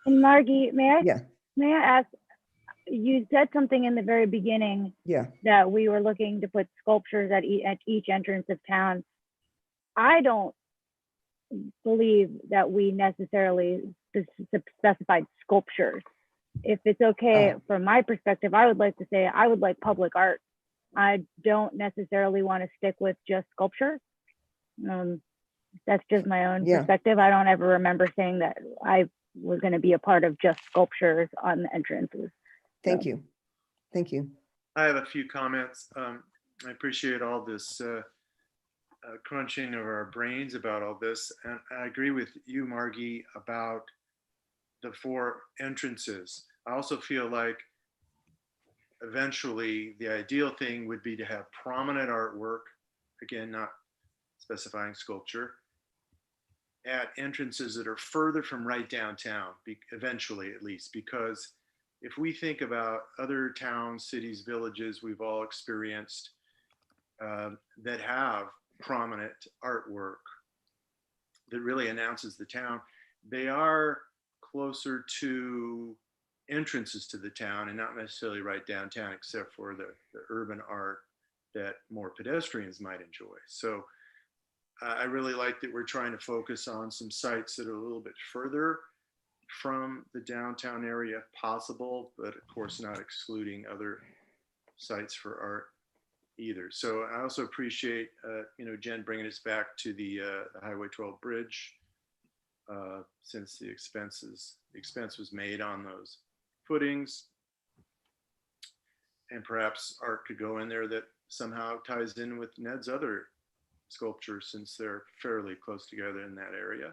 And Margie, may I ask, you said something in the very beginning Yeah. that we were looking to put sculptures at each entrance of town. I don't believe that we necessarily specified sculptures. if it's okay from my perspective, I would like to say I would like public art. I don't necessarily want to stick with just sculpture. That's just my own Yeah. perspective. I don't ever remember saying that I was going to be a part of just sculptures on the entrances. Thank you. Thank you. I have a few comments. I appreciate all this crunching of our brains about all this. And I agree with you, Margie, about the 4 entrances. I also feel like eventually the ideal thing would be to have prominent artwork, again, not specifying sculpture, at entrances that are further from right downtown, eventually at least, because if we think about other towns, cities, villages we've all experienced that have prominent artwork that really announces the town, they are closer to entrances to the town and not necessarily right downtown, except for the urban art that more pedestrians might enjoy. So I really like that we're trying to focus on some sites that are a little bit further from the downtown area if possible, but of course not excluding other sites for art either. So I also appreciate, Jen bringing us back to the Highway 12 bridge, since the expense was made on those footings. And perhaps art could go in there that somehow ties in with Ned's other sculptures, since they're fairly close together in that area.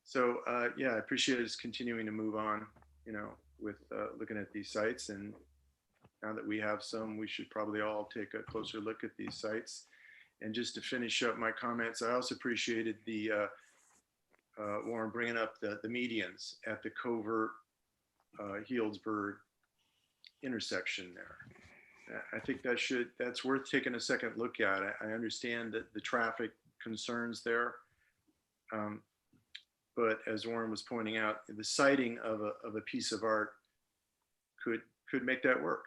So yeah, I appreciate us continuing to move on, with looking at these sites. And now that we have some, we should probably all take a closer look at these sites. And just to finish up my comments, I also appreciated the Warren bringing up the medians at the Covert Healdsburg intersection there. I think that's worth taking a second look at. I understand that the traffic concerns there. But as Warren was pointing out, the sighting of a piece of art could make that work.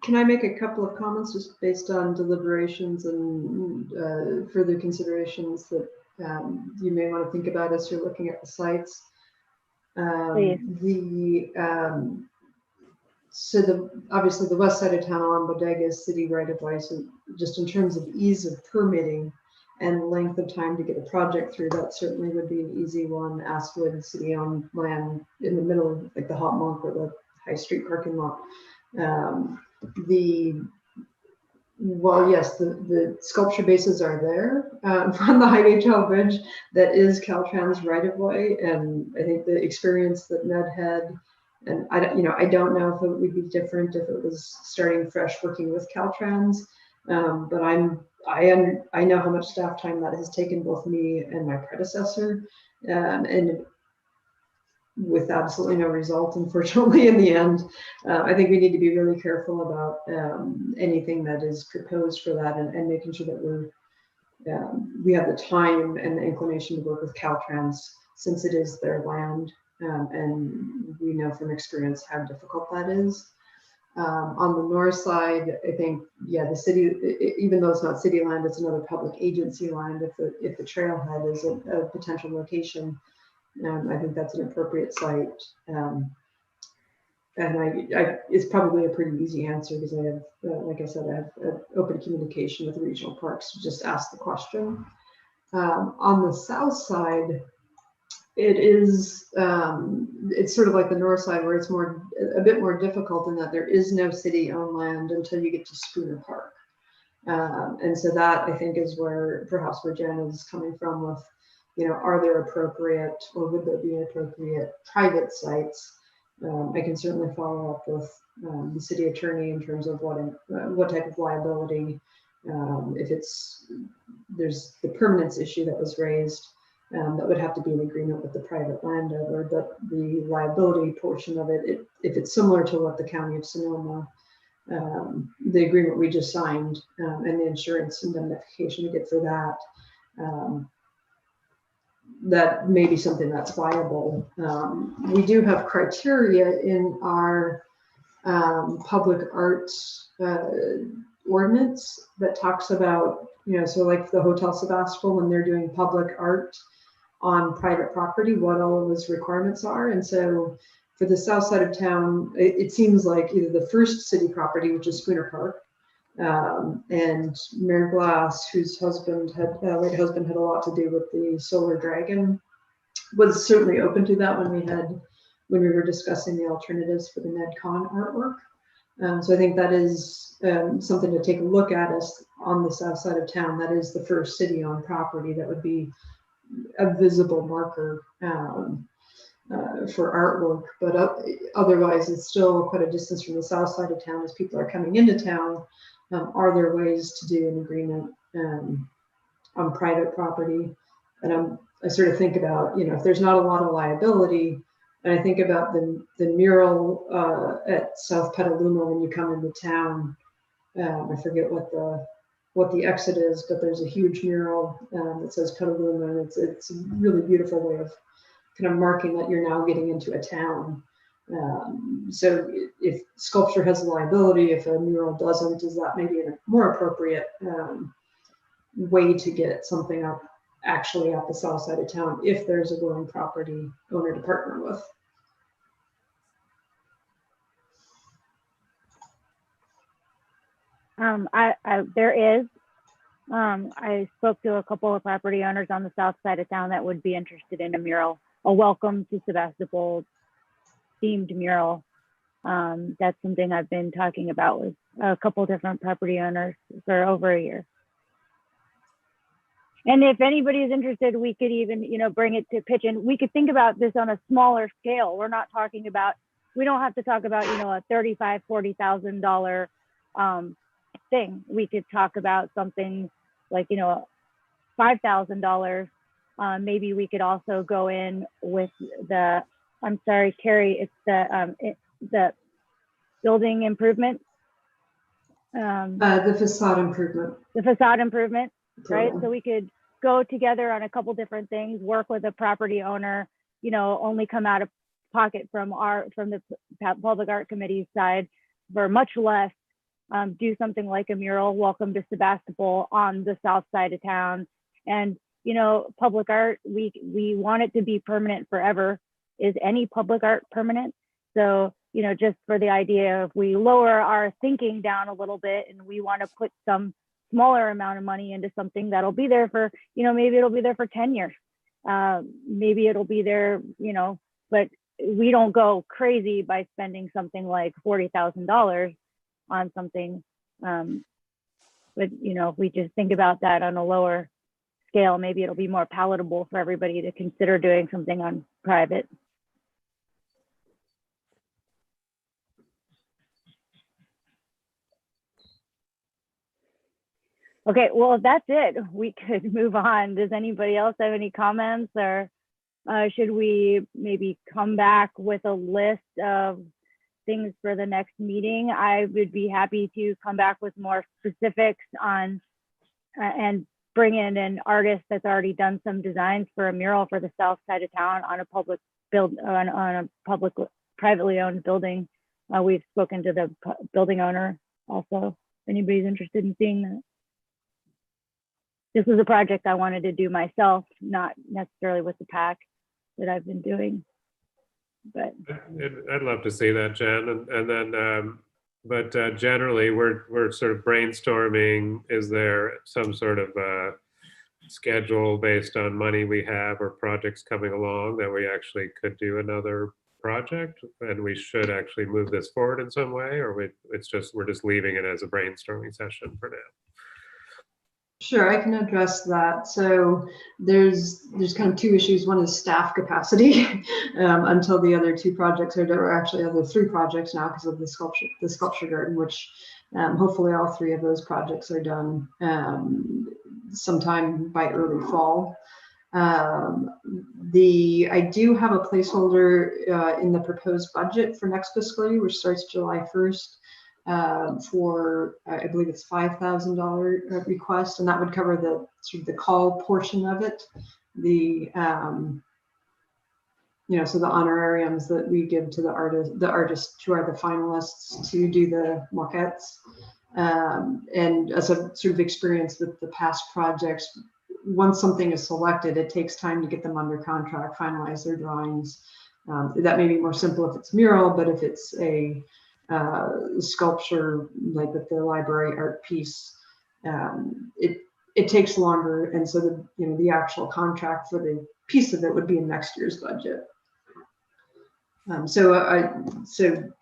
Can I make a couple of comments just based on deliberations and further considerations that you may want to think about as you're looking at the sites? Obviously the west side of town along Bodega is city right of way. So just in terms of ease of permitting and length of time to get a project through, that certainly would be an easy one. Astwood, city-owned land in the middle of like the Hot Monk or the High Street parking lot. Yes, the sculpture bases are there on the Highway 12 bridge. That is Caltrans right of way, and I think the experience that Ned had, and I don't know if it would be different if it was starting fresh working with Caltrans, but I know how much staff time that has taken both me and my predecessor, and with absolutely no result, unfortunately, in the end. I think we need to be really careful about anything that is proposed for that, and making sure that we have the time and the inclination to work with Caltrans, since it is their land, and we know from experience how difficult that is. On the north side, I think, the city, even though it's not city land, it's another public agency land. If the trailhead is a potential location, I think that's an appropriate site. And it's probably a pretty easy answer, because I have, like I said, I have open communication with the regional parks to just ask the question. On the south side, it is, it's sort of like the north side, where it's a bit more difficult in that there is no city-owned land until you get to Spooner Park. And so that, I think, is perhaps where Jen is coming from with, are there appropriate, or would there be appropriate private sites? I can certainly follow up with the city attorney in terms of what type of liability, if there's the permanence issue that was raised, that would have to be an agreement with the private landowner. But the liability portion of it, if it's similar to what the County of Sonoma, the agreement we just signed, and the insurance indemnification we get for that, that may be something that's viable. We do have criteria in our public arts ordinance that talks about, so like the Hotel Sebastopol, when they're doing public art on private property, what all of those requirements are. And so for the south side of town, it seems like either the first city property, which is Schooner Park, and Mayor Glass, whose late husband had a lot to do with the Solar Dragon, was certainly open to that when we were discussing the alternatives for the NedCon artwork. So I think that is something to take a look at us on the south side of town. That is the first city-owned property that would be a visible marker for artwork. But otherwise, it's still quite a distance from the south side of town as people are coming into town. Are there ways to do an agreement on private property? And I sort of think about, if there's not a lot of liability, and I think about the mural at South Petaluma when you come into town. I forget what the exit is, but there's a huge mural that says Petaluma, and it's a really beautiful way of kind of marking that you're now getting into a town. So if sculpture has a liability, if a mural doesn't, is that maybe a more appropriate way to get something up actually at the south side of town if there's a willing property owner to partner with? There is. I spoke to a couple of property owners on the south side of town that would be interested in a mural, a welcome to Sebastopol themed mural. That's something I've been talking about with a couple different property owners for over a year. And if anybody is interested, we could even, bring it to pitch in. We could think about this on a smaller scale. We're not talking about, we don't have to talk about, a $35,000, $40,000 thing. We could talk about something like, $5,000. Maybe we could also go in with I'm sorry, Carrie, it's the building improvement. The facade improvement. The facade improvement, right? So we could go together on a couple different things, work with a property owner, only come out of pocket from the public art committee side for much less, do something like a mural, welcome to Sebastopol on the south side of town. And, public art, we want it to be permanent forever. Is any public art permanent? So, just for the idea of we lower our thinking down a little bit and we want to put some smaller amount of money into something that'll be there for, maybe it'll be there for 10 years. Maybe it'll be there, but we don't go crazy by spending something like $40,000 on something. But, if we just think about that on a lower scale, maybe it'll be more palatable for everybody to consider doing something on private. Okay, well, if that's it, we could move on. Does anybody else have any comments, or should we maybe come back with a list of things for the next meeting? I would be happy to come back with more specifics on and bring in an artist that's already done some designs for a mural for the south side of town on a public privately owned building. We've spoken to the building owner also, if anybody's interested in seeing that. This was a project I wanted to do myself, not necessarily with the pack that I've been doing. But I'd love to see that, Jen. And then, but generally, we're sort of brainstorming. Is there some sort of schedule based on money we have or projects coming along that we actually could do another project, and we should actually move this forward in some way, or we're just leaving it as a brainstorming session for now? Sure, I can address that. So there's kind of two issues. One is staff capacity until the other two projects are done, or actually other three projects now because of the sculpture garden, which hopefully all three of those projects are done sometime by early fall. I do have a placeholder in the proposed budget for next fiscal year, which starts July 1st. For I believe it's $5,000 request, and that would cover the sort of the call portion of it, so the honorariums that we give to the artists who are the finalists to do the moquettes, And as a sort of experience with the past projects, once something is selected, it takes time to get them under contract, finalize their drawings. That may be more simple if it's mural, but if it's a sculpture, like with the library art piece, it takes longer. And so the actual contract for the piece of it would be in next year's budget. So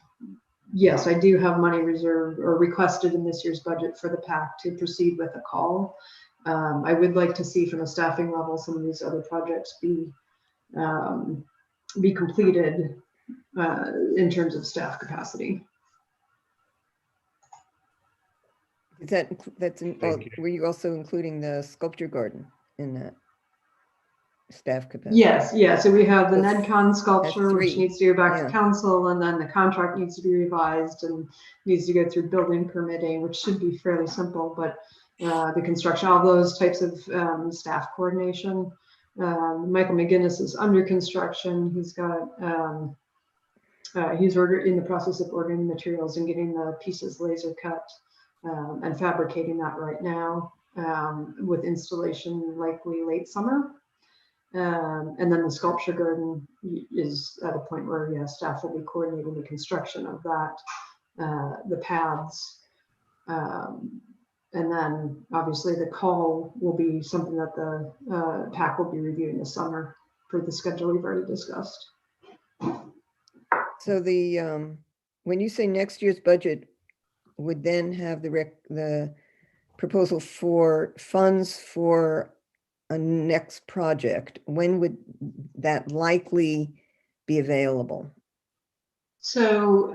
yes, I do have money reserved or requested in this year's budget for the PAC to proceed with a call. I would like to see from a staffing level some of these other projects be completed in terms of staff capacity. Is that's in, Thank you. were you also including the sculpture garden in that staff capacity? Yes, yeah. So we have the That's- NEDCON sculpture, which 3, needs to go back yeah. to council, and then the contract needs to be revised and needs to go through building permitting, which should be fairly simple, but the construction, all those types of staff coordination. Michael McGinnis is under construction. He's got, he's in the process of ordering materials and getting the pieces laser cut and fabricating that right now, with installation likely late summer. And then the sculpture garden is at a point where, yeah, staff will be coordinating the construction of that, the paths. And then obviously the call will be something that the PAC will be reviewing this summer for the schedule we've already discussed. So the, when you say next year's budget would then have the proposal for funds for a next project, when would that likely be available? So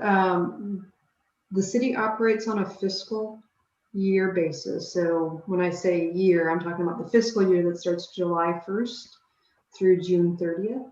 the city operates on a fiscal year basis. So when I say year, I'm talking about the fiscal year that starts July 1st through June 30th.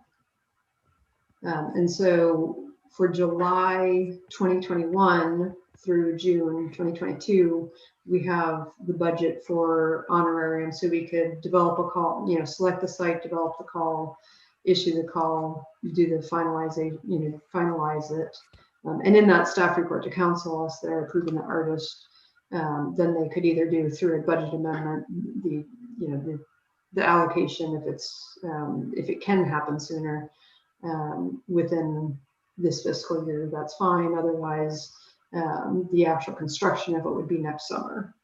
And so for July 2021 through June 2022, we have the budget for honorarium. So we could develop a call, select the site, develop the call, issue the call, do the finalization, finalize it. And in that staff report to council, as they're approving the artist, then they could either do through a budget amendment, the allocation, if it can happen sooner within this fiscal year, that's fine. Otherwise, the actual construction of it would be next summer.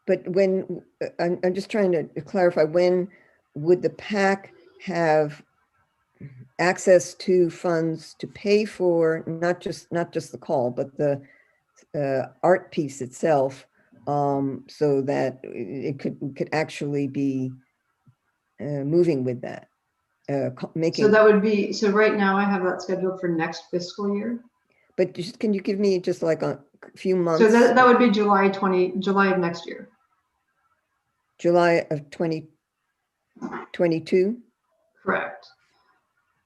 But when, I'm just trying to clarify, when would the PAC have access to funds to pay for not just the call, but the art piece itself, so that it could actually be moving with that, making. So that would be, so right now I have that scheduled for next fiscal year. But just, can you give me just like a few months? So that would be July of next year. July of 2022? Correct.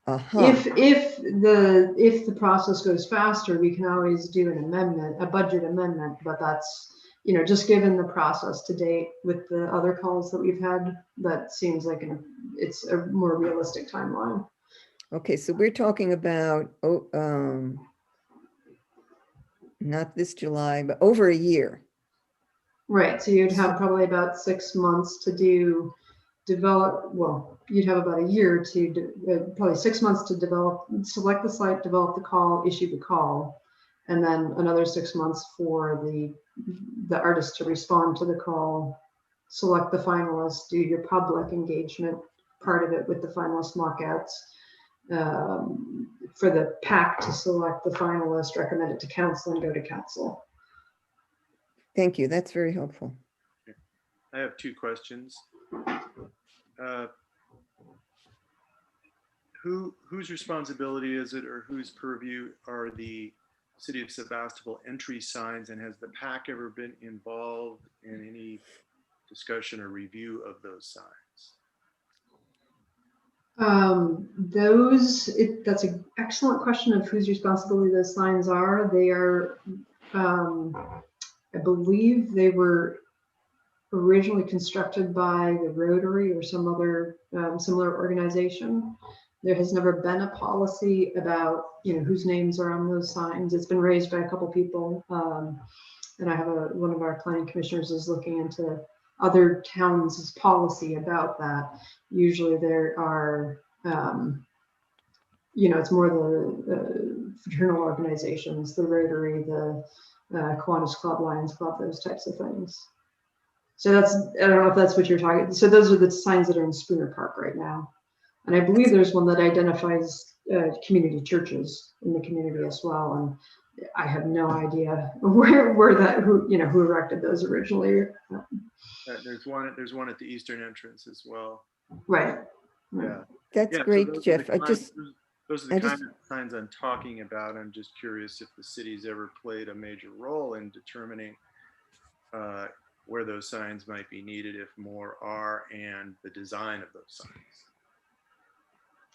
Uh-huh. If the process goes faster, we can always do an amendment, a budget amendment, but that's, just given the process to date with the other calls that we've had, that seems like it's a more realistic timeline. Okay, so we're talking about, not this July, but over a year. Right, so you'd have probably about 6 months to you'd have about a year to, probably 6 months to select the site, develop the call, issue the call, and then another 6 months for the artist to respond to the call, select the finalists, do your public engagement part of it with the finalist mockouts, for the PAC to select the finalist, recommend it to council, and go to council. Thank you, that's very helpful. I have 2 questions. Whose responsibility is it, or whose purview are the City of Sebastopol entry signs, and has the PAC ever been involved in any discussion or review of those signs? That's an excellent question of whose responsibility those signs are. They are, I believe they were originally constructed by the Rotary or some other similar organization. There has never been a policy about, whose names are on those signs. It's been raised by a couple people. and I have one of our planning commissioners is looking into other towns' policy about that. Usually there are, it's more the fraternal organizations, the Rotary, the Kiwanis Club, Lions Club, those types of things. So I don't know if that's what you're talking. So those are the signs that are in Spooner Park right now. And I believe there's one that identifies community churches in the community as well. And I have no idea who erected those originally. There's one at the eastern entrance as well. Right. Yeah. That's Yeah, so great, those are Jeff. the those are the I kind just- of signs I'm talking about. I'm just curious if the city's ever played a major role in determining where those signs might be needed, if more are, and the design of those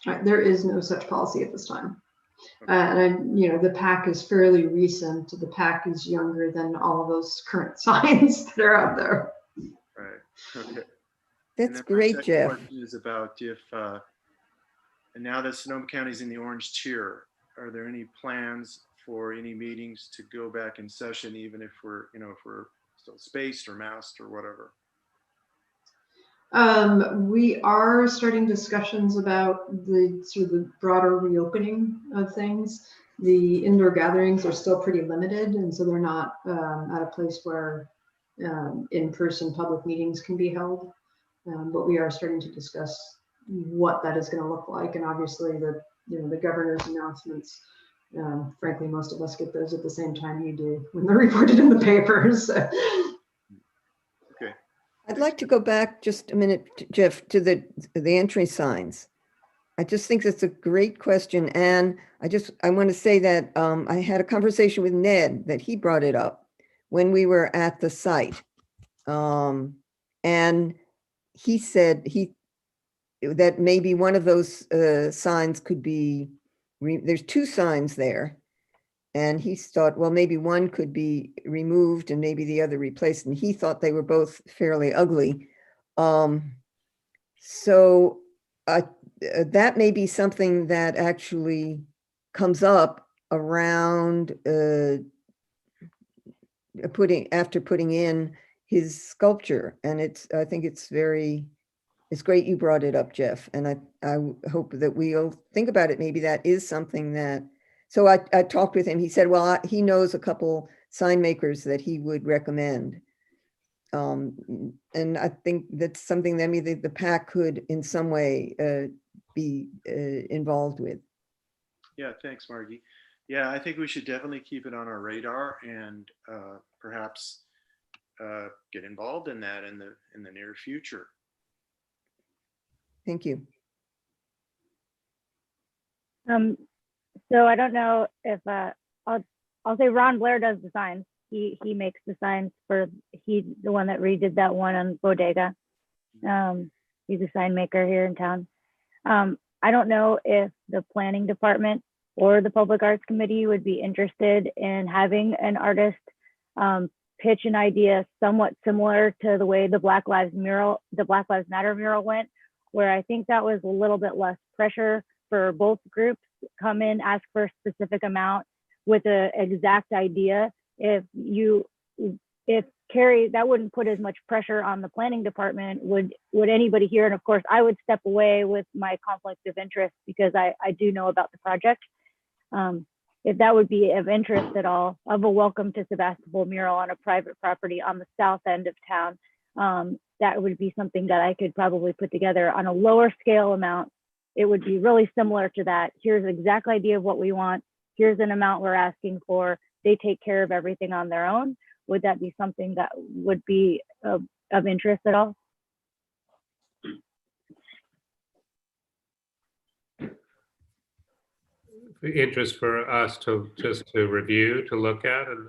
signs. There is no such policy at this time. And the PAC is fairly recent. The PAC is younger than all of those current signs that are out there. Right. Okay. That's My great, second Jeff. question is about if, and now that Sonoma County's in the orange tier, are there any plans for any meetings to go back in session, even if we're still spaced or masked or whatever? We are starting discussions about the sort of the broader reopening of things. The indoor gatherings are still pretty limited, and so they're not at a place where in-person public meetings can be held. But we are starting to discuss what that is going to look like, and obviously the governor's announcements. Frankly, most of us get those at the same time you do when they're reported in the papers. Okay. I'd like to go back just a minute, Jeff, to the entry signs. I just think that's a great question. And I want to say that I had a conversation with Ned that he brought it up when we were at the site. And he said that maybe one of those signs could be, there's two signs there. And he thought, well, maybe one could be removed and maybe the other replaced. And he thought they were both fairly ugly. So that may be something that actually comes up around after putting in his sculpture. And I think it's great you brought it up, Jeff. And I hope that we'll think about it. Maybe that is something that, so I talked with him. He said, well, he knows a couple sign makers that he would recommend. And I think that's something that maybe the PAC could in some way be involved with. Yeah, thanks, Margie. Yeah, I think we should definitely keep it on our radar and perhaps get involved in that in the near future. Thank you. So I don't know if I'll say Ron Blair does the signs. He makes the signs he's the one that redid that one on Bodega. He's a sign maker here in town. I don't know if the planning department or the public arts committee would be interested in having an artist pitch an idea somewhat similar to the way the Black Lives Matter mural went, where I think that was a little bit less pressure for both groups. Come in, ask for a specific amount with an exact idea. If Carrie, that wouldn't put as much pressure on the planning department, would anybody here? And of course, I would step away with my conflict of interest because I do know about the project. If that would be of interest at all, of a Welcome to Sebastopol mural on a private property on the south end of town, that would be something that I could probably put together on a lower scale amount. It would be really similar to that. Here's an exact idea of what we want. Here's an amount we're asking for. They take care of everything on their own. Would that be something that would be of interest at all? Interest for us to review, to look at, and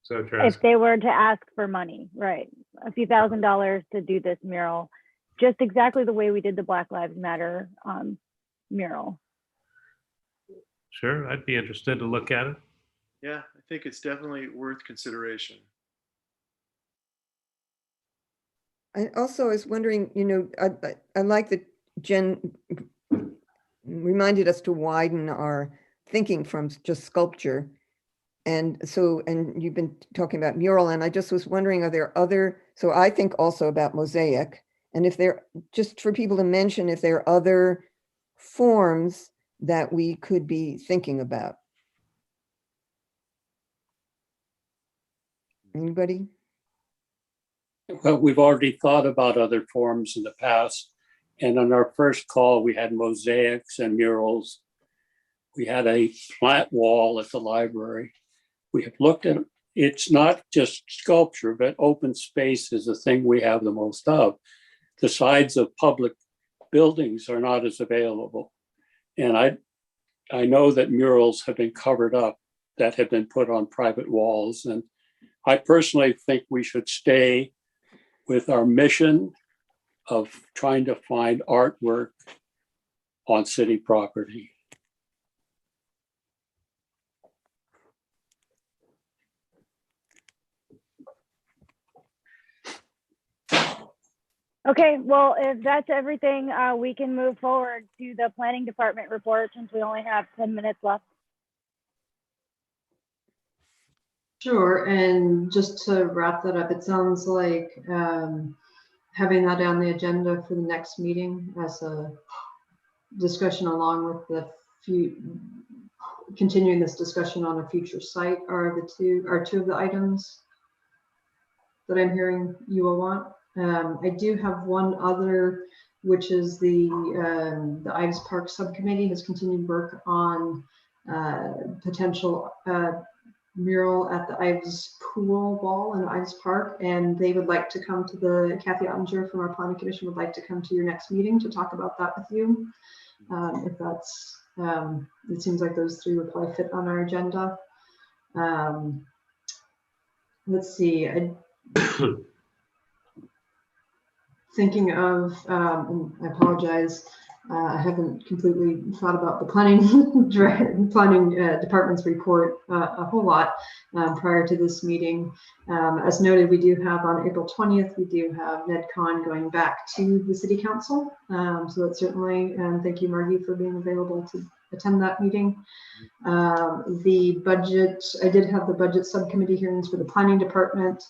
so If they were to ask for money, right? A few $1,000s to do this mural, just exactly the way we did the Black Lives Matter mural. Sure, I'd be interested to look at it. Yeah, I think it's definitely worth consideration. I also was wondering, I like that Jen reminded us to widen our thinking from just sculpture And so, and you've been talking about mural, and I just was wondering, are there other, so I think also about mosaic, and if there, just for people to mention, if there are other forms that we could be thinking about. Anybody? Well, we've already thought about other forms in the past. And on our first call, we had mosaics and murals. We had a plant wall at the library. We have looked at, it's not just sculpture, but open space is the thing we have the most of. The sides of public buildings are not as available. And I know that murals have been covered up that have been put on private walls. And I personally think we should stay with our mission of trying to find artwork on city property. Okay, well, if that's everything, we can move forward to the planning department report since we only have 10 minutes left. Sure, and just to wrap that up, it sounds like having that on the agenda for the next meeting as a discussion along with the continuing this discussion on a future site are two of the items that I'm hearing you will want. I do have one other, which is the Ives Park Subcommittee has continued work on potential mural at the Ives pool wall in Ives Park, and they would like to come to Kathy Ottinger from our planning commission would like to come to your next meeting to talk about that with you. If that's, it seems like those three would probably fit on our agenda. Let's see, thinking of, I apologize, I haven't completely thought about the planning department's report a whole lot prior to this meeting. As noted, we do have on April 20th, we do have Ned Kahn going back to the city council. So that's certainly, thank you, Margie, for being available to attend that meeting. The budget, I did have the budget subcommittee hearings for the planning department.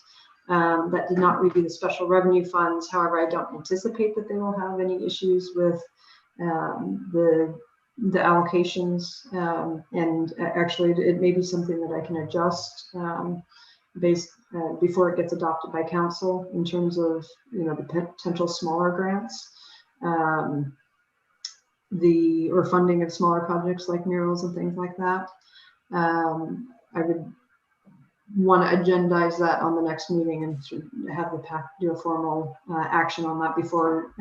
That did not review the special revenue funds. However, I don't anticipate that they will have any issues with the allocations, and actually it may be something that I can adjust before it gets adopted by council in terms of, you know, the potential smaller grants, or funding of smaller projects like murals and things like that. I would want to agendize that on the next meeting and sort of have the PAC do a formal action on that before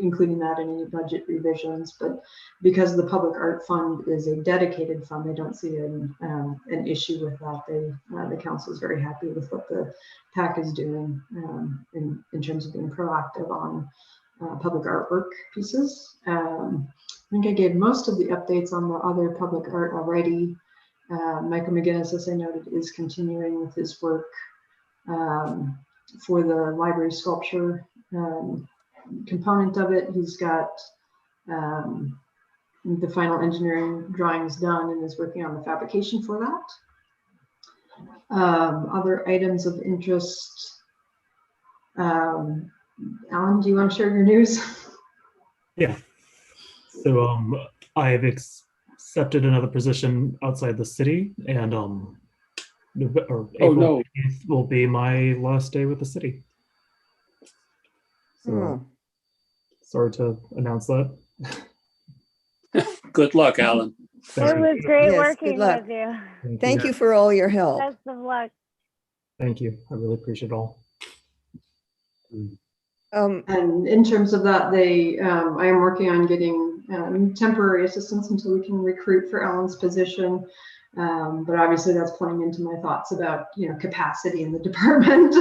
including that in any budget revisions. But because the Public Art Fund is a dedicated fund, I don't see an issue with that. The council is very happy with what the PAC is doing in terms of being proactive on public artwork pieces. I think I gave most of the updates on the other public art already. Michael McGinnis, as I noted, is continuing with his work for the library sculpture component of it. He's got the final engineering drawings done and is working on the fabrication for that. Other items of interest. Alan, do you want to share your news? Yeah. So I have accepted another position outside the city, and April 8th will be my last day with the city. So sorry to announce that. Good luck, Alan. It was great Yes, working good luck. with you. Thank you for all your help. Best of luck. Thank you. I really appreciate it all. And in terms of that, I am working on getting temporary assistance until we can recruit for Alan's position. But obviously that's playing into my thoughts about, you know, capacity in the department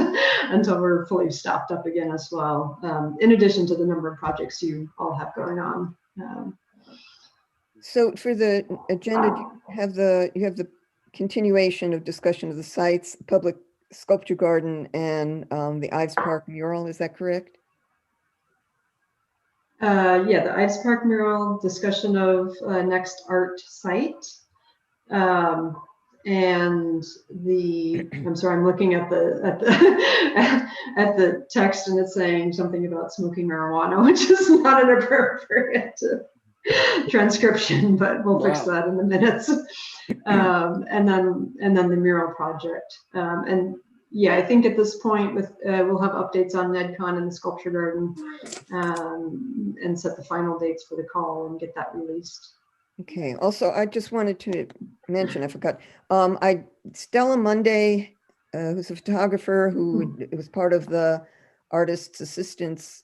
until we're fully staffed up again as well. In addition to the number of projects you all have going on. So for the agenda, you have the continuation of discussion of the sites, public sculpture garden, and the Ives Park mural. Is that correct? Yeah, the Ives Park mural, discussion of next art site. And I'm sorry, I'm looking at the at the text, and it's saying something about smoking marijuana, which is not an appropriate transcription, but we'll fix Wow. that in the minutes. And then the mural project. And yeah, I think at this point we'll have updates on NedCon and the Sculpture Garden, and set the final dates for the call and get that released. Okay, also, I just wanted to mention, I forgot, Stella Monday, who's a photographer who was part of the Artist's Assistance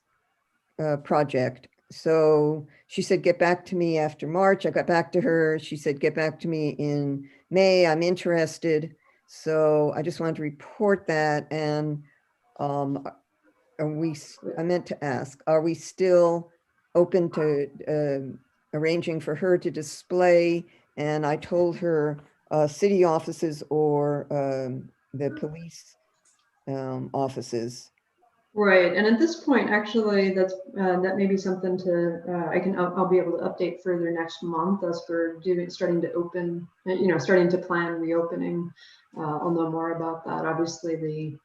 project. So she said, get back to me after March. I got back to her. She said, get back to me in May. I'm interested. So I just wanted to report that. And I meant to ask, are we still open to arranging for her to display? And I told her city offices or the police offices. Right, and at this point, actually, that may be something I'll be able to update further next month as we're starting to plan reopening. I'll know more about that. Obviously,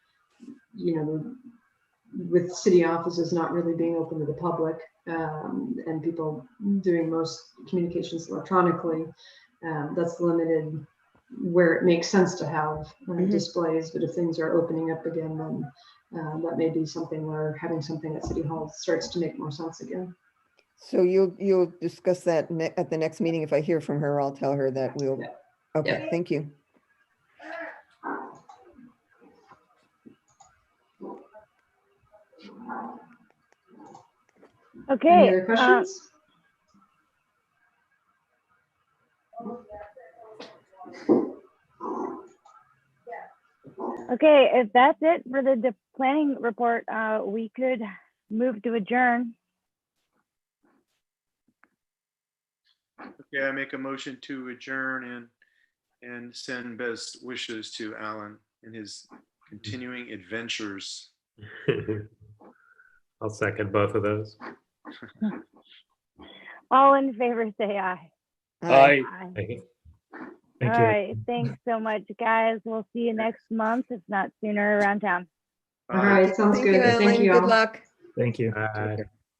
with city offices not really being open to the public, and people doing most communications electronically, that's limited where it makes sense to have displays. But if things are opening up again, then that may be something where having something at City Hall starts to make more sense again. So you'll discuss that at the next meeting. If I hear from her, I'll tell her that we'll. Yeah. Okay, Yeah. thank you. Okay. Any other questions? Okay, if that's it for the planning report, we could move to adjourn. Okay, I make a motion to adjourn and send best wishes to Alan in his continuing adventures. I'll second both of those. All in favor, say aye. Aye. Aye. Thank All you. right, thanks so much, guys. We'll see you next month, if not sooner, around town. All right, sounds Thank good. you, Thank Ellen. you Good all. luck. Thank you. you.